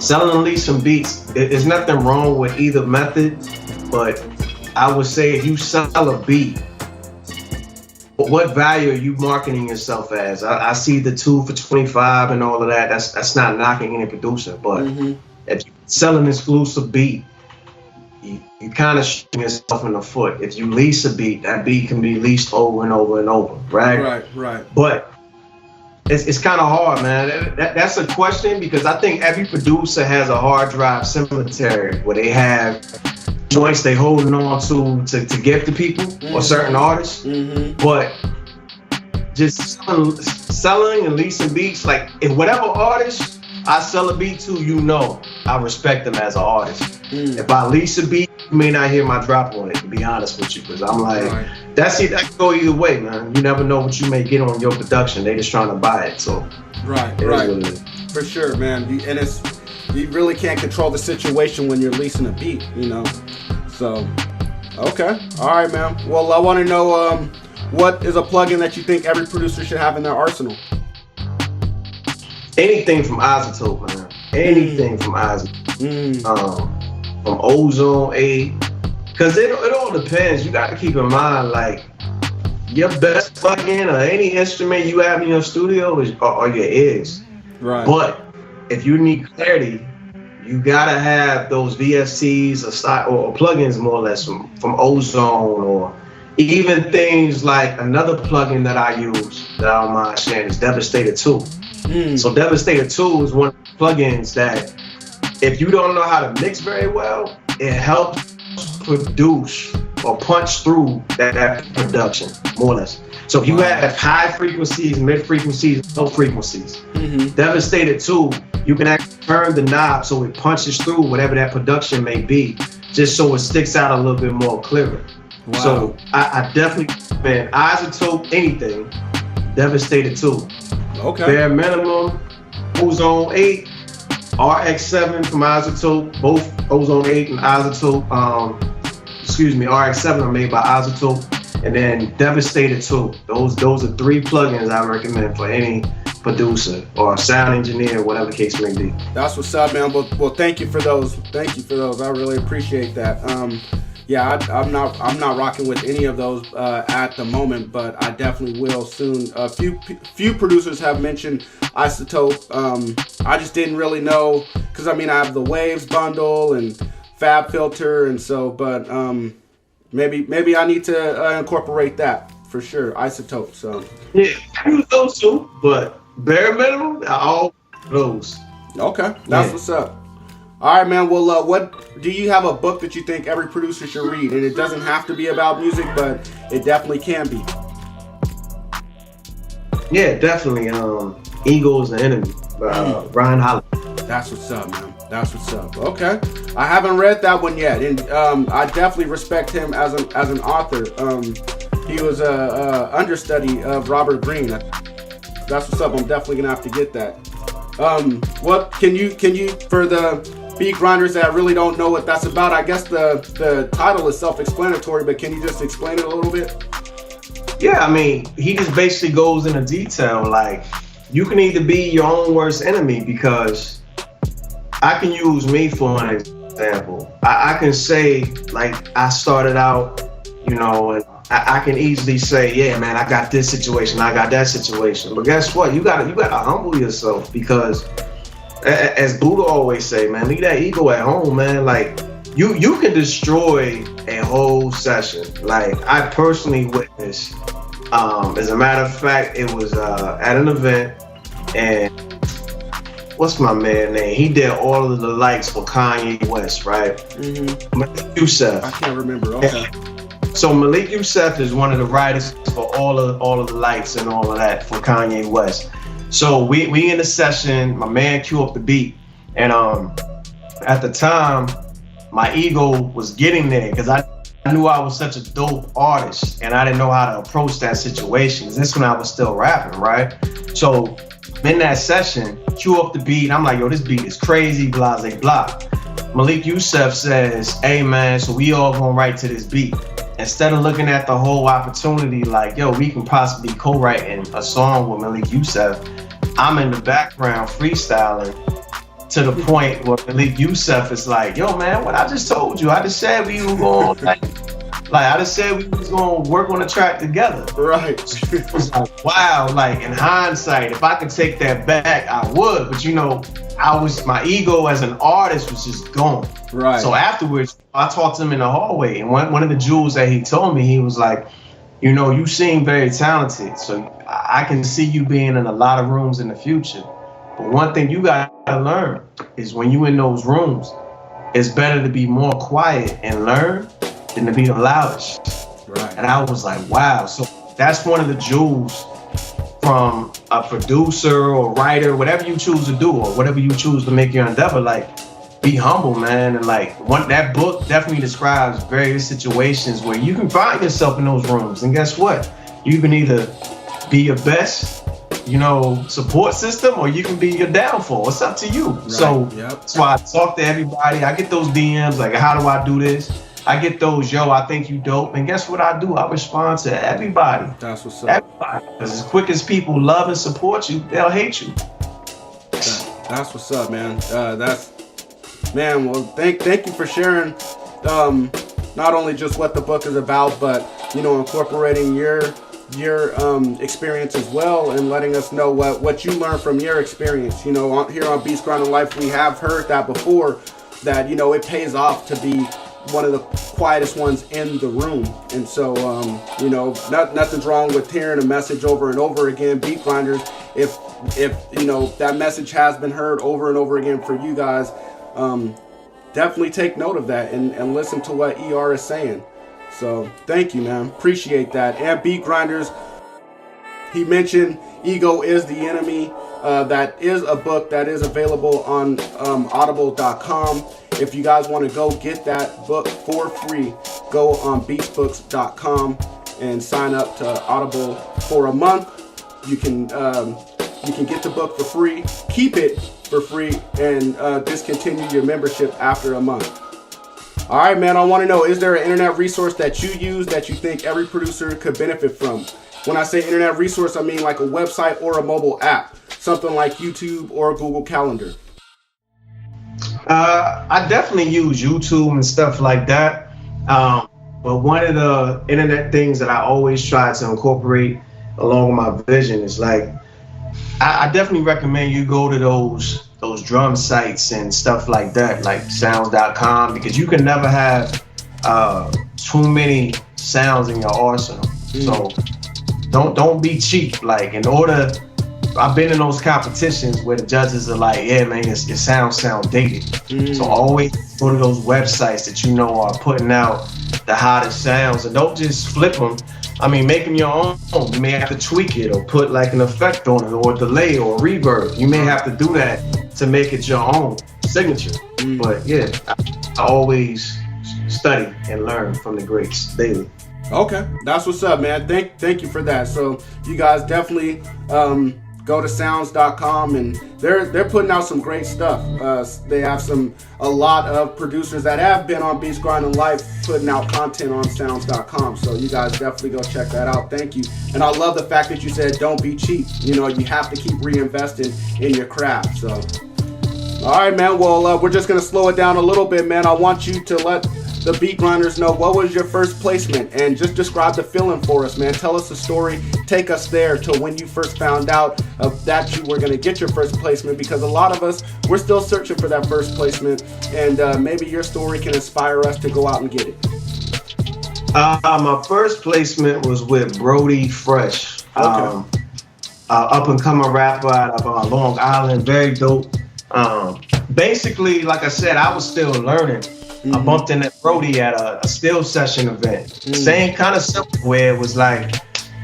Selling and leasing beats, there's nothing wrong with either method, but I would say if you sell a beat, what value are you marketing yourself as? I see the 2 for $25 and all of that. That's not knocking any producer, but if you sell an exclusive beat, you kind of shooting yourself in the foot. If you lease a beat, that beat can be leased over and over and over, right? Right. But it's kind of hard, man. That's a question because I think every producer has a hard drive cemetery where they have joints they holding on to give to people or certain artists. But just selling and leasing beats, like if whatever artist I sell a beat to, I respect them as an artist. If I lease a beat, you may not hear my drop on it, to be honest with you, because I'm like, that can go either way, man. You never know what you may get on your production. They just trying to buy it, so. Right. For sure, man. You really can't control the situation when you're leasing a beat, So, okay. All right, man. Well, I want to know what is a plugin that you think every producer should have in their arsenal? Anything from Isotope, man. Anything from Isotope. from Ozone 8. Because it all depends. You got to keep in mind, like, your best plug-in or any instrument you have in your studio are your ears. Right. But if you need clarity, you gotta have those VSTs or plugins more or less from Ozone, or even things like another plugin that I use that I don't mind sharing is Devastator 2. So Devastator 2 is one of the plugins that if you don't know how to mix very well, it helps produce or punch through that production, more or less. So if you have high frequencies, mid frequencies, low frequencies, Devastator 2, you can actually turn the knob so it punches through whatever that production may be, just so it sticks out a little bit more clearer. Wow. So I definitely, man, Isotope anything, Devastator 2. Okay. Bare minimum, Ozone 8, RX7 from Isotope, both Ozone 8 and Isotope, RX7 are made by Isotope, and then Devastator 2. Those are 3 plugins I recommend for any producer or sound engineer, whatever the case may be. That's what's up, man. Well, thank you for those. I really appreciate that. Yeah, I'm not rocking with any of those at the moment, but I definitely will soon. A few producers have mentioned Isotope. I just didn't really know, because I mean I have the Waves bundle and Fab Filter, and so, but maybe I need to incorporate that for sure. Isotope. So yeah, I use those too, but bare minimum, all those. Okay, that's what's up. All right, man. Well, what do you have a book that you think every producer should read? And it doesn't have to be about music, but it definitely can be. Yeah, definitely. Ego is the Enemy by Ryan Holiday. That's what's up, man. That's what's up. Okay, I haven't read that one yet, and I definitely respect him as an author. He was a understudy of Robert Greene. That's what's up. I'm definitely gonna have to get that. What can you for the beat grinders that really don't know what that's about? I guess the title is self-explanatory, but can you just explain it a little bit? Yeah, I mean, he just basically goes into detail. Like, you can either be your own worst enemy, because I can use me for an example. I can say, like, I started out, and I can easily say, yeah, man, I got this situation, I got that situation. But guess what? You gotta humble yourself, because as Buddha always say, man, leave that ego at home, man. Like, you can destroy a whole session. Like, I personally witnessed, as a matter of fact, it was at an event, and what's my man name? He did all of the lights for Kanye West, right? Malik Youssef. I can't remember. Okay. So Malik Youssef is one of the writers for all of the lights and all of that for Kanye West. So we in the session, my man cue up the beat, and at the time my ego was getting there, because I knew I was such a dope artist and I didn't know how to approach that situation. This is when I was still rapping, right? So in that session, cue up the beat, I'm like, yo, this beat is crazy, blah, blah, blah. Malik Youssef says, hey man, so we all gonna write to this beat. Instead of looking at the whole opportunity like, yo, we can possibly co-writing a song with Malik Youssef, I'm in the background freestyling, to the point where Malik Youssef is like, yo man, what I just told you, I just said we were going I just said we was gonna work on the track together. Right. It was like, wow, like in hindsight, if I could take that back, I would. But my ego as an artist was just gone. Right. So afterwards, I talked to him in the hallway, and one of the jewels that he told me, he was like, you seem very talented, so I can see you being in a lot of rooms in the future. But one thing you gotta learn is when you in those rooms, it's better to be more quiet and learn than to be the loudest. Right. And I was like, wow. So that's one of the jewels from a producer or writer, whatever you choose to do, or whatever you choose to make your endeavor. Like, be humble, man. And that book definitely describes various situations where you can find yourself in those rooms. And guess what? You can either be your best, support system, or you can be your downfall. It's up to you. Right. So that's why I talk to everybody. I get those DMs like, how do I do this? I get those, yo, I think you dope. And guess what I do? I respond to everybody. That's what's up. Everybody. Because as quick as people love and support you, they'll hate you. That's what's up, man. Man, well, thank you for sharing. Not only just what the book is about, but incorporating your experience as well, and letting us know what you learned from your experience. Here on Beats Grind Life, we have heard that before, that it pays off to be one of the quietest ones in the room. And so nothing's wrong with hearing a message over and over again. Beat Grinders, if that message has been heard over and over again for you guys, definitely take note of that and listen to what ER is saying. So thank you, man. Appreciate that. And Beat Grinders, he mentioned Ego is the Enemy. That is a book that is available on audible.com. If you guys want to go get that book for free, go on beatsbooks.com and sign up to Audible for a month. You can get the book for free, keep it for free, and discontinue your membership after a month. All right, man, I want to know, is there an internet resource that you use that you think every producer could benefit from? When I say internet resource, I mean like a website or a mobile app, something like YouTube or Google Calendar. I definitely use YouTube and stuff like that. But one of the internet things that I always try to incorporate along with my vision is like, I definitely recommend you go to those drum sites and stuff like that, like sounds.com, because you can never have too many sounds in your arsenal. So don't be cheap. Like, I've been in those competitions where the judges are like, yeah, man, your sound dated. So always go to those websites that are putting out the hottest sounds, and don't just flip them. I mean, make them your own. You may have to tweak it or put like an effect on it or a delay or a reverb. You may have to do that to make it your own signature. But yeah, I always study and learn from the greats daily. Okay, that's what's up, man. Thank you for that. So you guys definitely go to sounds.com, and they're putting out some great stuff. They have a lot of producers that have been on Beats Grind Life putting out content on sounds.com. So you guys definitely go check that out. Thank you. And I love the fact that you said don't be cheap. You have to keep reinvesting in your craft. So all right, man. Well, we're just gonna slow it down a little bit, man. I want you to let the Beat Grinders know, what was your first placement, and just describe the feeling for us, man. Tell us the story. Take us there to when you first found out that you were going to get your first placement, because a lot of us, we're still searching for that first placement, and maybe your story can inspire us to go out and get it. My first placement was with Brody Fresh, up and coming rapper out of Long Island, very dope. Basically, like I said, I was still learning. I bumped into Brody at a still session event. Same kind of stuff where it was like,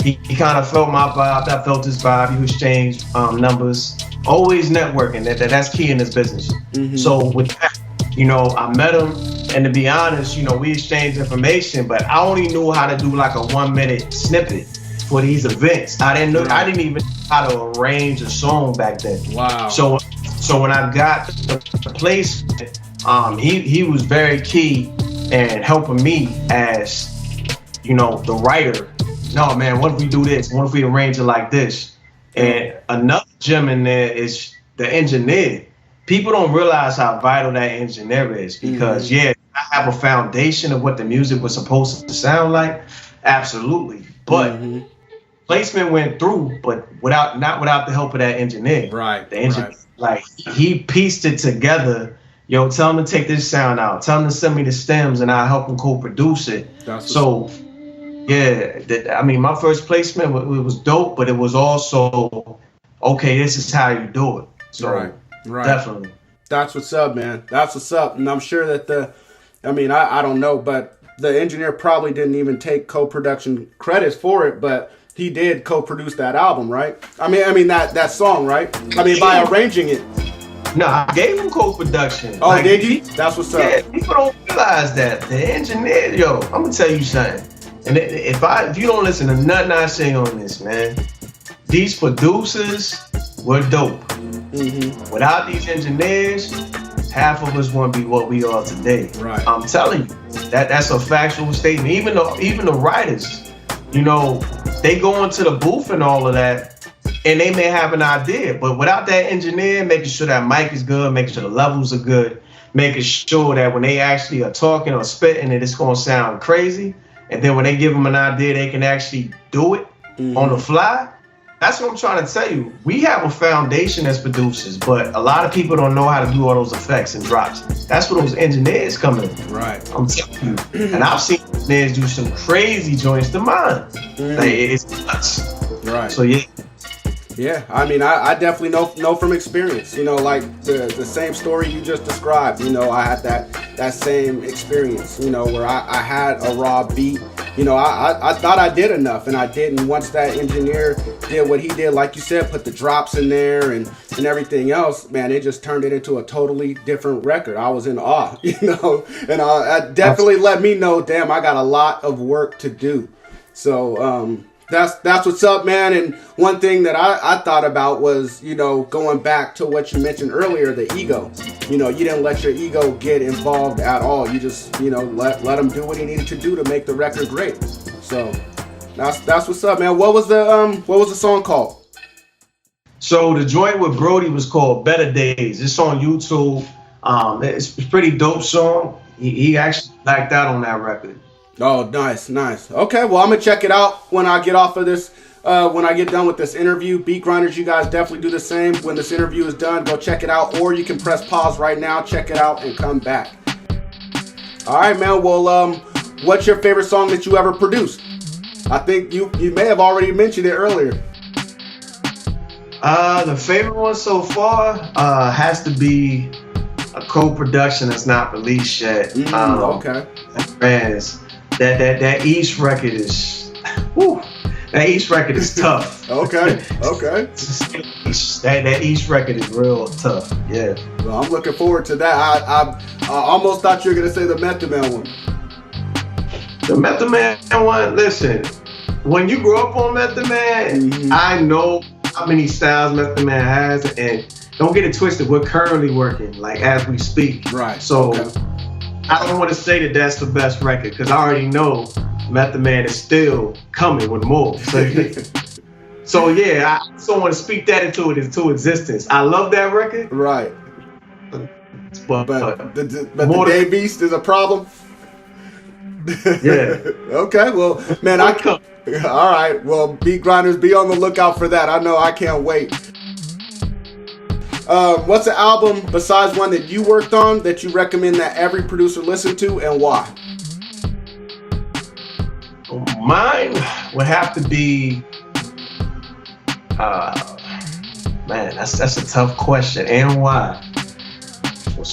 he kind of felt my vibe, I felt his vibe. We exchanged numbers. Always networking, that's key in this business. So with that, I met him, and to be honest, we exchanged information, but I only knew how to do like a 1-minute snippet for these events. I didn't even know how to arrange a song back then. Wow. So when I got the placement, he was very key in helping me as, the writer. No, man, what if we do this? What if we arrange it like this? And another gem in there is the engineer. People don't realize how vital that engineer is, because I have a foundation of what the music was supposed to sound like. Absolutely. But placement went through, but not without the help of that engineer. Right. The engineer, like, he pieced it together. Yo, tell him to take this sound out. Tell him to send me the stems, and I'll help him co-produce it. My first placement, it was dope, but it was also, okay, this is how you do it. So, right. Definitely. That's what's up, man. That's what's up. And I'm sure that I don't know, but the engineer probably didn't even take co-production credits for it, but he did co-produce that album, right? I mean that song, right? By arranging it. No, I gave him co-production. Oh, like, did you? That's what's up. Yeah, people don't realize that. The engineer, I'm gonna tell you something. And if you don't listen to nothing I say on this, man, these producers were dope. Without these engineers, half of us wouldn't be what we are today. Right. I'm telling you, that's a factual statement. Even the writers, they go into the booth and all of that, and they may have an idea, but without that engineer making sure that mic is good, making sure the levels are good, making sure that when they actually are talking or spitting, that it's gonna sound crazy. And then when they give them an idea, they can actually do it on the fly. That's what I'm trying to tell you. We have a foundation as producers, but a lot of people don't know how to do all those effects and drops. That's where those engineers come in. Right. I'm telling you. And I've seen engineers do some crazy joints to mine. Like, it's nuts. Right. So yeah. Yeah, I mean, I definitely know from experience. You know, like the same story you just described. You know, I had that same experience. You know, where I had a raw beat. You know, I thought I did enough, and I didn't. Once that engineer did what he did, like you said, put the drops in there and everything else, man, it just turned it into a totally different record. I was in awe, you know, and that definitely let me know, damn, I got a lot of work to do. So, that's what's up, man. And one thing that I thought about was, you know, going back to what you mentioned earlier, the ego. You know, you didn't let your ego get involved at all. You just, you know, let him do what he needed to do to make the record great. So that's what's up, man. What was the song called? So the joint with Brody was called Better Days. It's on YouTube. It's a pretty dope song. He actually backed out on that record. Oh, nice. Okay, well, I'm gonna check it out when I get off of this. When I get done with this interview. Beat Grinders, you guys definitely do the same. When this interview is done, go check it out, or you can press pause right now, check it out, and come back. All right, man. Well, what's your favorite song that you ever produced? I think you may have already mentioned it earlier. The favorite one so far has to be a co-production that's not released yet. Okay. Man, that East record is, whew, that East record is tough. Okay. That East record is real tough. Yeah. Well, I'm looking forward to that. I almost thought you were gonna say the Method Man one. The Method Man one. Listen, when you grow up on Method Man, I know how many styles Method Man has, and don't get it twisted. We're currently working, like as we speak. Right. So. Okay. I don't want to say that that's the best record because I already know Method Man is still coming with more. So yeah, I just don't want to speak that into existence. I love that record. Right. But the Day Beast is a problem. Yeah. Okay. Well, man, all right. Well, Beat Grinders, be on the lookout for that. I know I can't wait. What's an album besides one that you worked on that you recommend that every producer listen to, and why? Mine would have to be, man, that's a tough question, and why?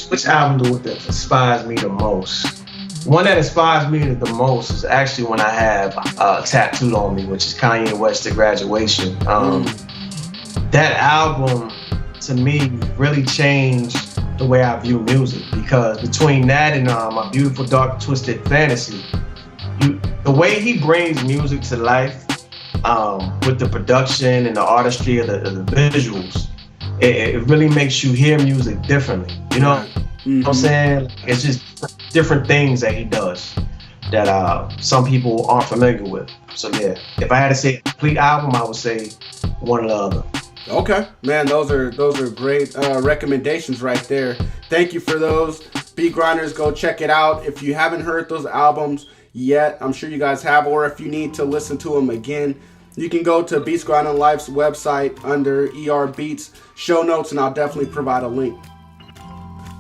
Which album do it that inspires me the most? One that inspires me the most is actually when I have Tattooed on Me, which is Kanye West's Graduation. That album, to me, really changed the way I view music, because between that and My Beautiful Dark Twisted Fantasy, the way he brings music to life with the production and the artistry of the visuals, it really makes you hear music differently. You know what I'm saying? It's just different things that he does that some people aren't familiar with. So yeah, if I had to say a complete album, I would say one or the other. Okay, man, those are great recommendations right there. Thank you for those. Beat Grinders, go check it out. If you haven't heard those albums yet, I'm sure you guys have, or if you need to listen to them again, you can go to Beats Grinding Life's website under R Beatz show notes, and I'll definitely provide a link.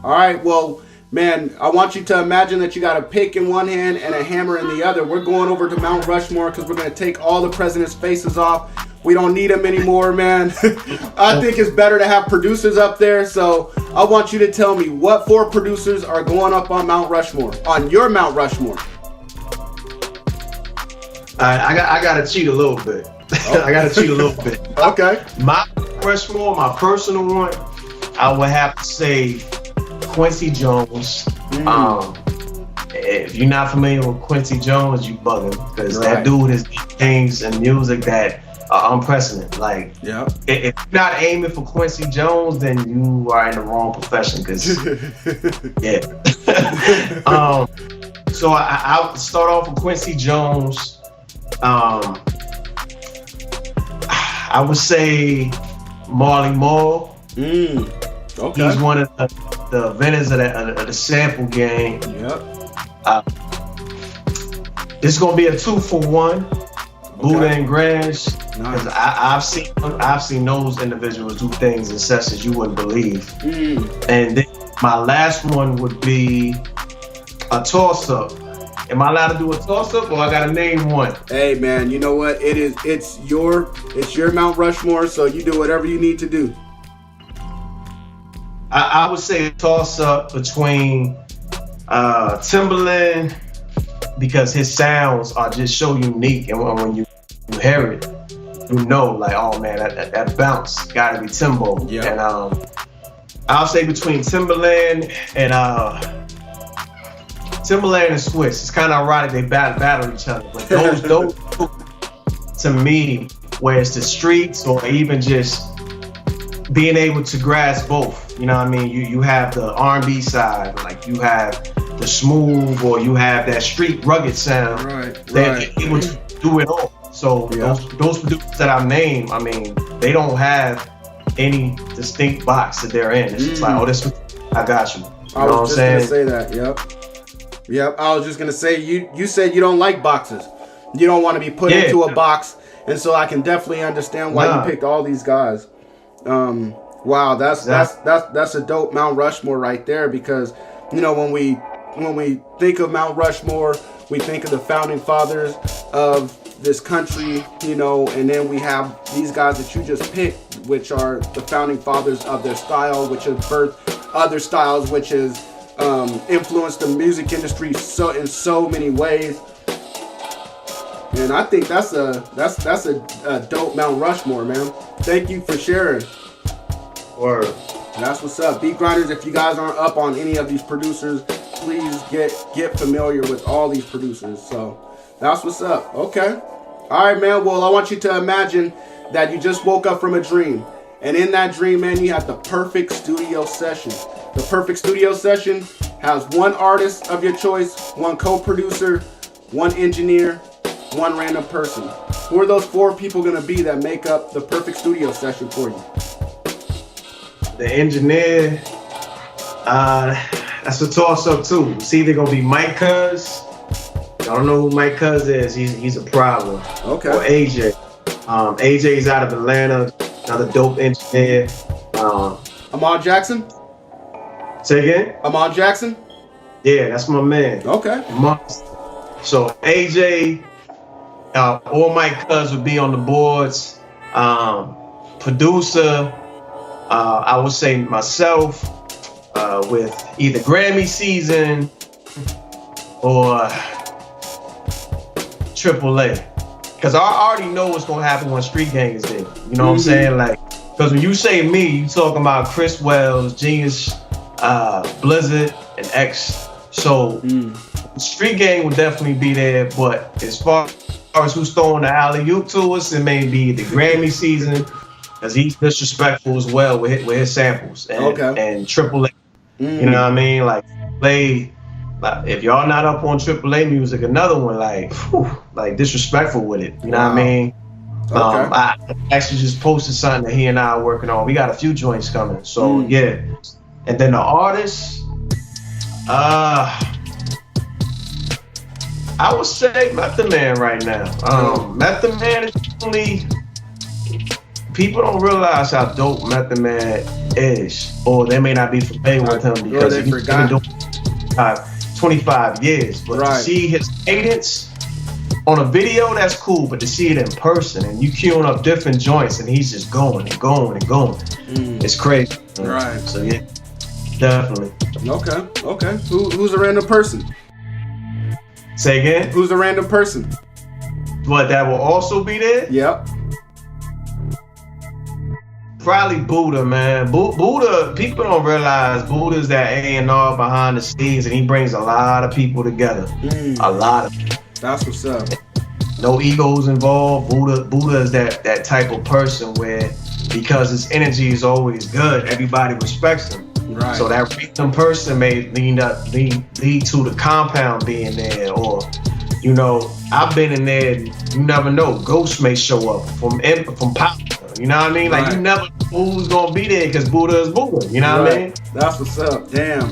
All right, well, man, I want you to imagine that you got a pick in one hand and a hammer in the other. We're going over to Mount Rushmore because we're going to take all the presidents' faces off. We don't need them anymore, man. I think it's better to have producers up there. So I want you to tell me what 4 producers are going up on Mount Rushmore, on your Mount Rushmore. I got to cheat a little bit. Okay. My Rushmore, my personal one, I would have to say Quincy Jones. If you're not familiar with Quincy Jones, you bugging, because that dude has things in music that are unprecedented. Like, if you're not aiming for Quincy Jones, then you are in the wrong profession. Because, so I'll start off with Quincy Jones. I would say Marley Marl. Okay. He's one of the the inventors of the sample game. Yep. This is gonna be a 2-for-1. Buddha and Grange. Nice. Because I've seen those individuals do things in sessions you wouldn't believe. And then my last one would be a toss-up. Am I allowed to do a toss-up, or I gotta name one? Hey man, you know what? It's your Mount Rushmore, so you do whatever you need to do. I would say a toss-up between Timbaland, because his sounds are just so unique, and when you hear it, you know, like, oh man, that bounce gotta be Timbo. Yeah. And I'll say between Timbaland and Swiss. It's kind of ironic they battle each other, but those two, to me, where it's the streets or even just being able to grasp both. You know what I mean? You have the R&B side, like you have the smooth, or you have that street rugged sound. Right. They're able to do it all. So those producers that I named, I mean, they don't have any distinct box that they're in. It's just like, oh, this, I got you. I was just gonna say that. Yep. I was just gonna say, you said you don't like boxes. You don't want to be put into a box, and so I can definitely understand why you picked all these guys. Wow, that's a dope Mount Rushmore right there, because you know when we think of Mount Rushmore, we think of the founding fathers of this country, you know, and then we have these guys that you just picked, which are the founding fathers of their style, which have birthed other styles, which has influenced the music industry in so many ways. And I think that's a dope Mount Rushmore, man. Thank you for sharing. Word. That's what's up. Beat Grinders, if you guys aren't up on any of these producers, please get familiar with all these producers. So that's what's up. Okay. All right, man. Well, I want you to imagine that you just woke up from a dream. And in that dream, man, you have the perfect studio session. The perfect studio session has one artist of your choice, one co-producer, one engineer, one random person. Who are those 4 people going to be that make up the perfect studio session for you? The engineer, that's a toss-up too. It's either gonna be Mike Cuz. I don't know who Mike Cuz is. He's a problem. Okay. Or AJ. AJ's out of Atlanta. Another dope engineer. Ahmad Jackson? Say again? Ahmad Jackson? Yeah, that's my man. Okay. So AJ or Mike Cuz would be on the boards. Producer, I would say myself, with either Grammy season or AAA. Because I already know what's going to happen when Street Gang is there. You know what I'm saying? Like, because when you say me, you talking about Chris Wells, Genius, Blizzard, and X. So Street Gang will definitely be there. But as far as who's throwing the alley-oop to us, it may be the Grammy season, because he's disrespectful as well with his samples and AAA. You know what I mean? Like if y'all not up on AAA music, another one like disrespectful with it. You know what I mean? I actually just posted something that he and I are working on. We got a few joints coming. So yeah. And then the artists, I would say Method Man right now. Method Man is only. People don't realize how dope Method Man is, or they may not be familiar with him because he's been doing 25 years. But to see his cadence on a video, that's cool. But to see it in person, and you queuing up different joints, and he's just going and going and going, it's crazy. Right. So yeah, definitely. Okay. Who's a random person? Say again? Who's a random person? What, that will also be there? Yep. Probably Buddha, man. Buddha, people don't realize Buddha's that A&R behind the scenes, and he brings a lot of people together. A lot of people. That's what's up. No egos involved. Buddha is that type of person where, because his energy is always good, everybody respects him. Right. So that random person may lead to the compound being there, or, you know, I've been in there, and you never know. Ghosts may show up from power. You know what I mean? Like, you never who's gonna be there because Buddha is Buddha. You know what I mean? That's what's up. Damn,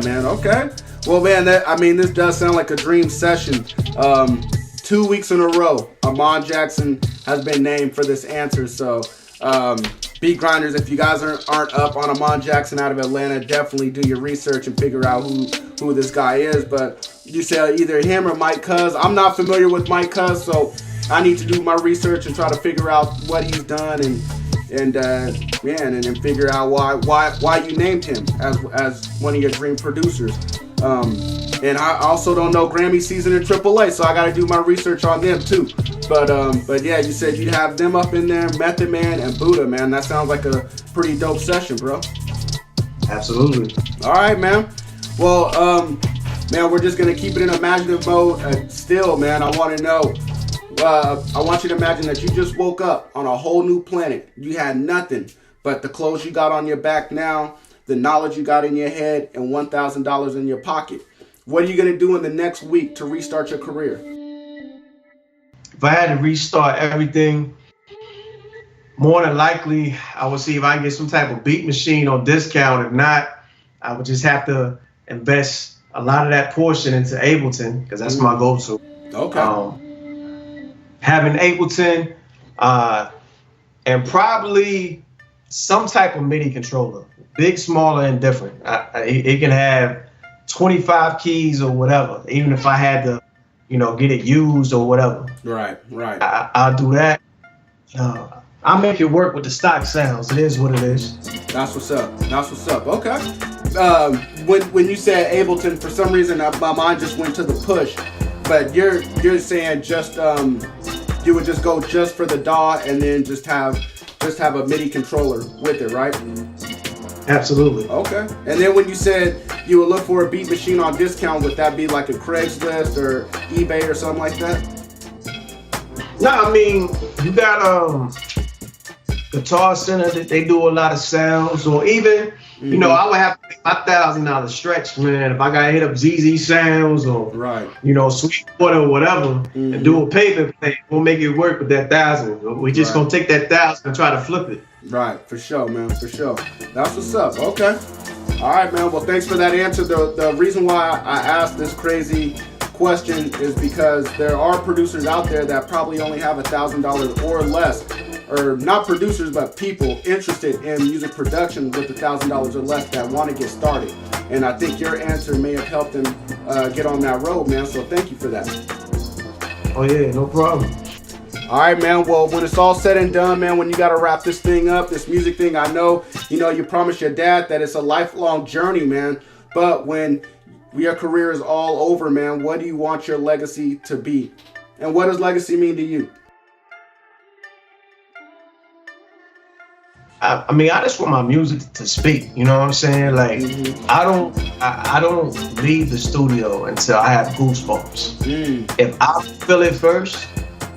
man. Okay. Well, man, this does sound like a dream session. 2 weeks in a row, Amon Jackson has been named for this answer. So, Beat Grinders, if you guys aren't up on Amon Jackson out of Atlanta, definitely do your research and figure out who this guy is. But you said either him or Mike Cuz. I'm not familiar with Mike Cuz, so I need to do my research and try to figure out what he's done and figure out why you named him as one of your dream producers. And I also don't know Grammy season in AAA, so I got to do my research on them too. But yeah, you said you'd have them up in there, Method Man and Buddha, man. That sounds like a pretty dope session, bro. Absolutely. All right, man. Well, man, we're just gonna keep it in imaginative mode. Still, man, I want to know. I want you to imagine that you just woke up on a whole new planet. You had nothing but the clothes you got on your back now, the knowledge you got in your head, and $1,000 in your pocket. What are you going to do in the next week to restart your career? If I had to restart everything, more than likely, I would see if I can get some type of beat machine on discount. If not, I would just have to invest a lot of that portion into Ableton, because that's my go-to. Okay. Having Ableton and probably some type of MIDI controller, big, smaller, and different. It can have 25 keys or whatever, even if I had to, get it used or whatever. Right. I'll do that. I'll make it work with the stock sounds. It is what it is. That's what's up. Okay. When you said Ableton, for some reason my mind just went to the push. But you're saying just you would just go just for the DAW and then just have a MIDI controller with it, right? Absolutely. Okay. And then when you said you would look for a beat machine on discount, would that be like a Craigslist or eBay or something like that? No, I mean, you got Guitar Center that they do a lot of sounds, or even I would have to make my $1,000 stretch, man. If I gotta hit up ZZ Sounds or Sweetwater or whatever, and do a payment thing, we'll make it work with that $1,000. We just gonna take that $1,000 and try to flip it. Right, for sure, man, for sure. That's what's up. Okay. All right, man. Well, thanks for that answer. The reason why I asked this crazy question is because there are producers out there that probably only have $1,000 or less. Or not producers, but people interested in music production with $1,000 or less that want to get started. And I think your answer may have helped them get on that road, man. So thank you for that. Oh yeah, no problem. All right, man. Well, when it's all said and done, man, when you got to wrap this thing up, this music thing, I know, you promised your dad that it's a lifelong journey, man. But when your career is all over, man, what do you want your legacy to be? And what does legacy mean to you? I mean, I just want my music to speak. You know what I'm saying? Like, I don't leave the studio until I have goosebumps. If I feel it first,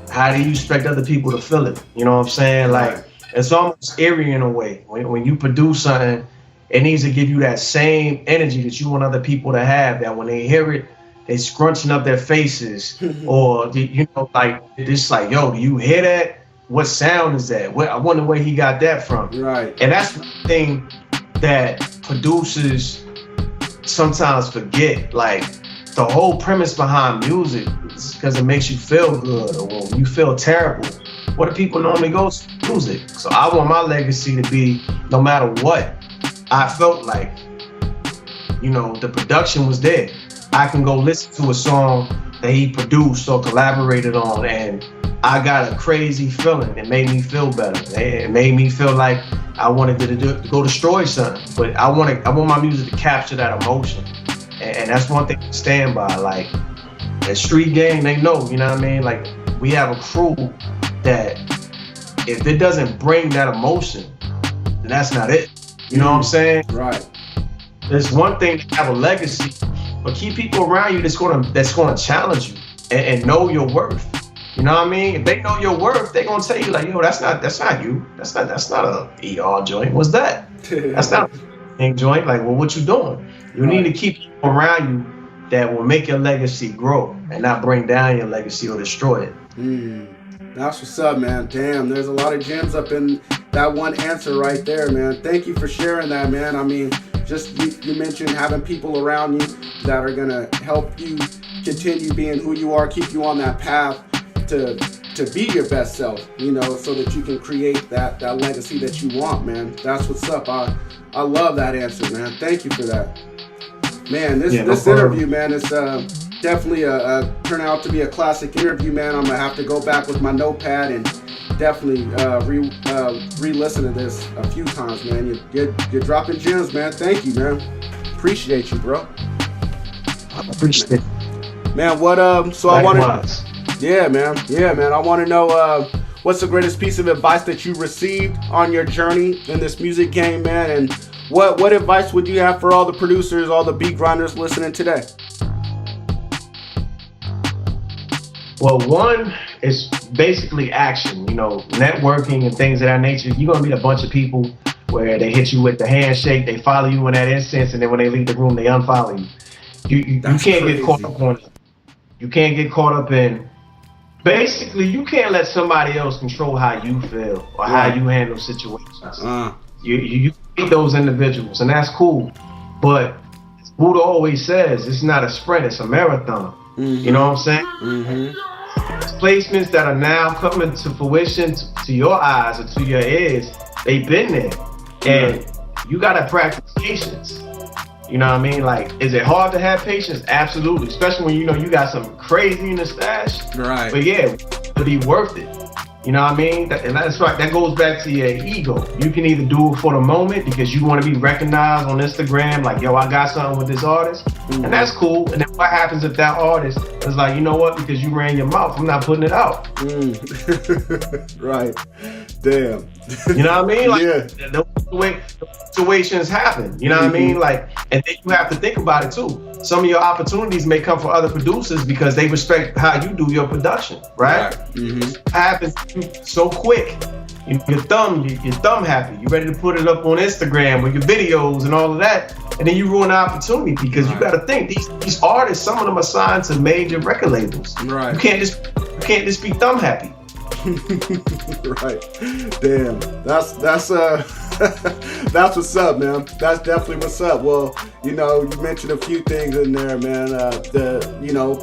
how do you expect other people to feel it? You know what I'm saying? Like, it's almost eerie in a way. When you produce something, it needs to give you that same energy that you want other people to have. That when they hear it, they scrunching up their faces, or like it's like, yo, do you hear that? What sound is that? I wonder where he got that from. Right. And that's the thing that producers sometimes forget. Like, the whole premise behind music is because it makes you feel good, or when you feel terrible, what do people normally go to? Music. So I want my legacy to be, no matter what I felt like, the production was there. I can go listen to a song that he produced or collaborated on, and I got a crazy feeling. It made me feel better. It made me feel like I wanted to go destroy something. But I want my music to capture that emotion, and that's one thing to stand by. Like, that street gang, they know. You know what I mean? Like, we have a crew that if it doesn't bring that emotion, then that's not it. You know what I'm saying? Right. There's one thing to have a legacy, but keep people around you that's gonna challenge you and know your worth. You know what I mean? If they know your worth, they're gonna tell you, like, yo, that's not you. That's not a ER joint. What's that? That's not a joint. Like, well, what you doing? You need to keep people around you that will make your legacy grow and not bring down your legacy or destroy it. That's what's up, man. Damn, there's a lot of gems up in that one answer right there, man. Thank you for sharing that, man. I mean, just you mentioned having people around you that are gonna help you continue being who you are, keep you on that path to be your best self, you know, so that you can create that legacy that you want, man. That's what's up. I love that answer, man. Thank you for that. Man, this interview, man, is definitely turn out to be a classic interview, man. I'm gonna have to go back with my notepad and definitely re-listen to this a few times, man. You're dropping gems, man. Thank you, man. Appreciate you, bro. I appreciate it. Man, what so I wanted. Yeah, man. I want to know what's the greatest piece of advice that you received on your journey in this music game, man, and what advice would you have for all the producers, all the beat grinders listening today? Well, one is basically action, you know, networking and things of that nature. You're going to meet a bunch of people where they hit you with the handshake, they follow you in that instance, and then when they leave the room, they unfollow you. You can't get caught up on it. You can't get caught up in, basically, you can't let somebody else control how you feel or how you handle situations. You meet those individuals, and that's cool. But as Buddha always says, it's not a sprint, it's a marathon. You know what I'm saying? Placements that are now coming to fruition to your eyes or to your ears, they've been there. And you gotta practice patience. You know what I mean? Like, is it hard to have patience? Absolutely. Especially when you know you got something crazy in the stash. Right. But yeah, it'll be worth it. You know what I mean? And that's right. That goes back to your ego. You can either do it for the moment because you want to be recognized on Instagram, like, yo, I got something with this artist. And that's cool. And then what happens if that artist is like, you know what? Because you ran your mouth, I'm not putting it out. Right. Damn. You know what I mean? Like, yeah. The way situations happen. You know what I mean? Like, and then you have to think about it too. Some of your opportunities may come for other producers because they respect how you do your production, right? It happens so quick. Your thumb happy. You're ready to put it up on Instagram with your videos and all of that, and then you ruin the opportunity because you got to think these artists. Some of them are signed to major record labels. Right. You can't just be thumb happy. Right. Damn. That's that's what's up, man. That's definitely what's up. Well, you know, you mentioned a few things in there, man.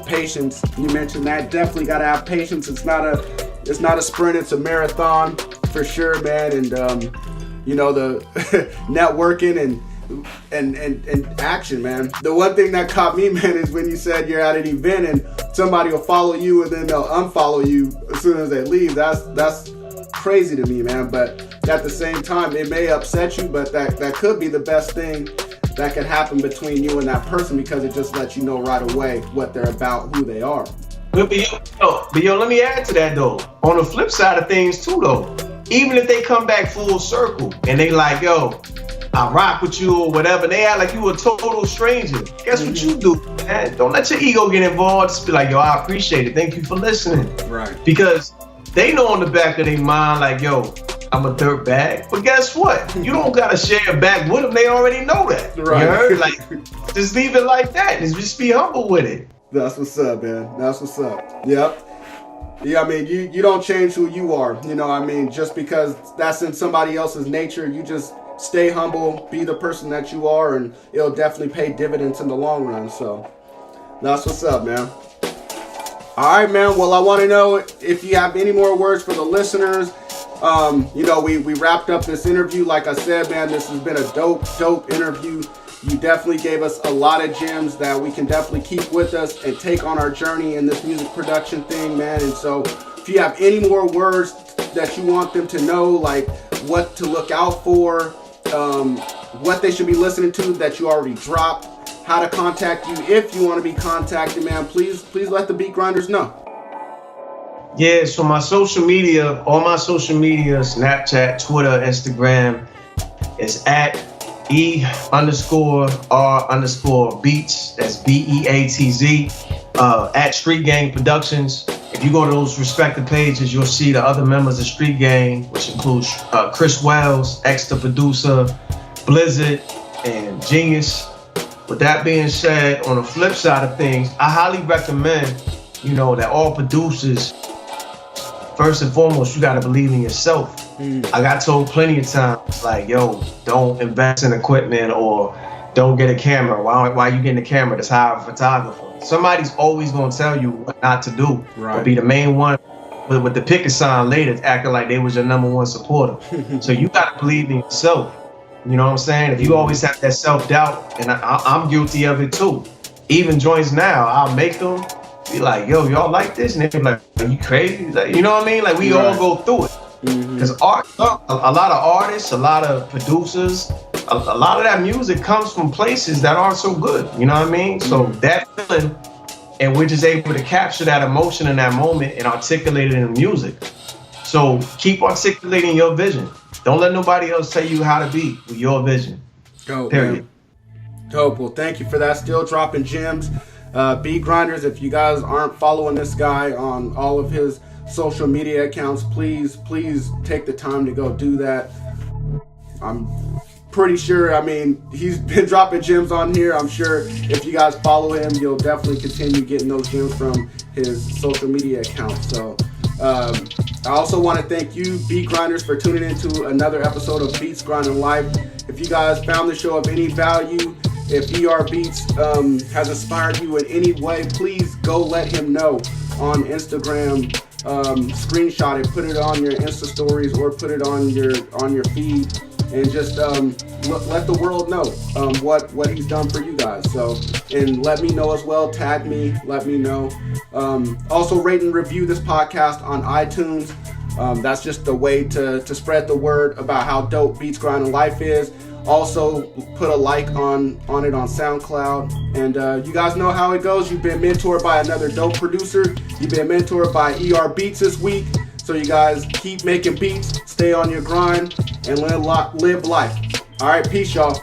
Patience. You mentioned that. Definitely gotta have patience. It's not a sprint, it's a marathon for sure, man. And the networking and action, man. The one thing that caught me, man, is when you said you're at an event and somebody will follow you and then they'll unfollow you as soon as they leave. That's crazy to me, man. But at the same time, it may upset you, but that could be the best thing that could happen between you and that person because it just lets you know right away what they're about, who they are. But yo, let me add to that though. On the flip side of things too though, even if they come back full circle and they like, yo, I rock with you or whatever, they act like you a total stranger. Guess what you do, man? Don't let your ego get involved. Just be like, yo, I appreciate it. Thank you for listening. Right. Because they know in the back of their mind, like, yo, I'm a dirt bag. But guess what? You don't gotta share a bag with them. They already know that. Right. You heard? Like, just leave it like that and just be humble with it. That's what's up, man. That's what's up. Yep. Yeah, I mean, you don't change who you are. You know, I mean, just because that's in somebody else's nature, you just stay humble, be the person that you are, and it'll definitely pay dividends in the long run. So that's what's up, man. All right, man. Well, I want to know if you have any more words for the listeners. We wrapped up this interview. Like I said, man, this has been a dope interview. You definitely gave us a lot of gems that we can definitely keep with us and take on our journey in this music production thing, man. And so if you have any more words that you want them to know, like what to look out for, what they should be listening to that you already dropped, how to contact you if you want to be contacted, man, please let the Beat Grinders know. Yeah, so all my social media, Snapchat, Twitter, Instagram, is at E_R_Beatz. That's BEATZ. At Street Gang Productions. If you go to those respective pages, you'll see the other members of Street Gang, which includes Chris Wells, the producer, Blizzard, and Genius. With that being said, on the flip side of things, I highly recommend, that all producers first and foremost, you gotta believe in yourself. I got told plenty of times, like, yo, don't invest in equipment or don't get a camera. Why you getting a camera? That's hire a photographer. Somebody's always gonna tell you what not to do, or be the main one with the picket sign later, acting like they was your number one supporter. So you gotta believe in yourself. You know what I'm saying? If you always have that self-doubt, and I'm guilty of it too. Even joints now, I'll make them be like, yo, y'all like this? And they be like, are you crazy? Like, you know what I mean? Like, we all go through it. Because a lot of artists, a lot of producers, a lot of that music comes from places that aren't so good. You know what I mean? So that feeling, and we're just able to capture that emotion in that moment and articulate it in music. So keep articulating your vision. Don't let nobody else tell you how to be with your vision. Dope, period. Man. Dope. Well, thank you for that. Still dropping gems. Beat Grinders, if you guys aren't following this guy on all of his social media accounts, please take the time to go do that. I'm pretty sure, I mean, he's been dropping gems on here. I'm sure if you guys follow him, you'll definitely continue getting those gems from his social media account. So I also want to thank you, Beat Grinders, for tuning into another episode of Beats Grinding Life. If you guys found the show of any value, if R Beatz has inspired you in any way, please go let him know on Instagram. Screenshot it, put it on your Insta stories, or put it on your feed, and just let the world know what he's done for you guys. So, and let me know as well. Tag me, let me know. Also, rate and review this podcast on iTunes. That's just a way to spread the word about how dope Beats Grinding Life is. Also, put a like on it on SoundCloud. And you guys know how it goes. You've been mentored by another dope producer. You've been mentored by R Beatz this week. So you guys keep making beats, stay on your grind, and live life. All right, peace, y'all.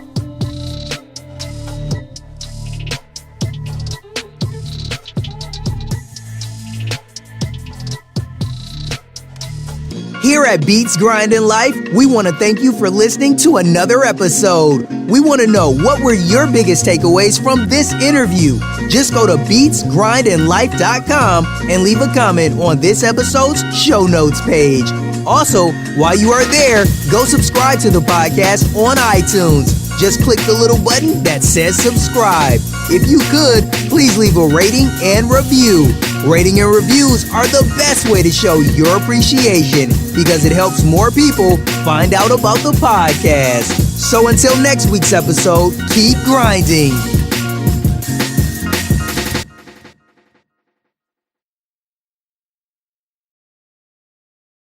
Here at Beats Grinding Life, we want to thank you for listening to another episode. We want to know, what were your biggest takeaways from this interview? Just go to beatsgrindinglife.com and leave a comment on this episode's show notes page. Also, while you are there, go subscribe to the podcast on iTunes. Just click the little button that says subscribe. If you could, please leave a rating and review. Rating and reviews are the best way to show your appreciation because it helps more people find out about the podcast. So until next week's episode, keep grinding.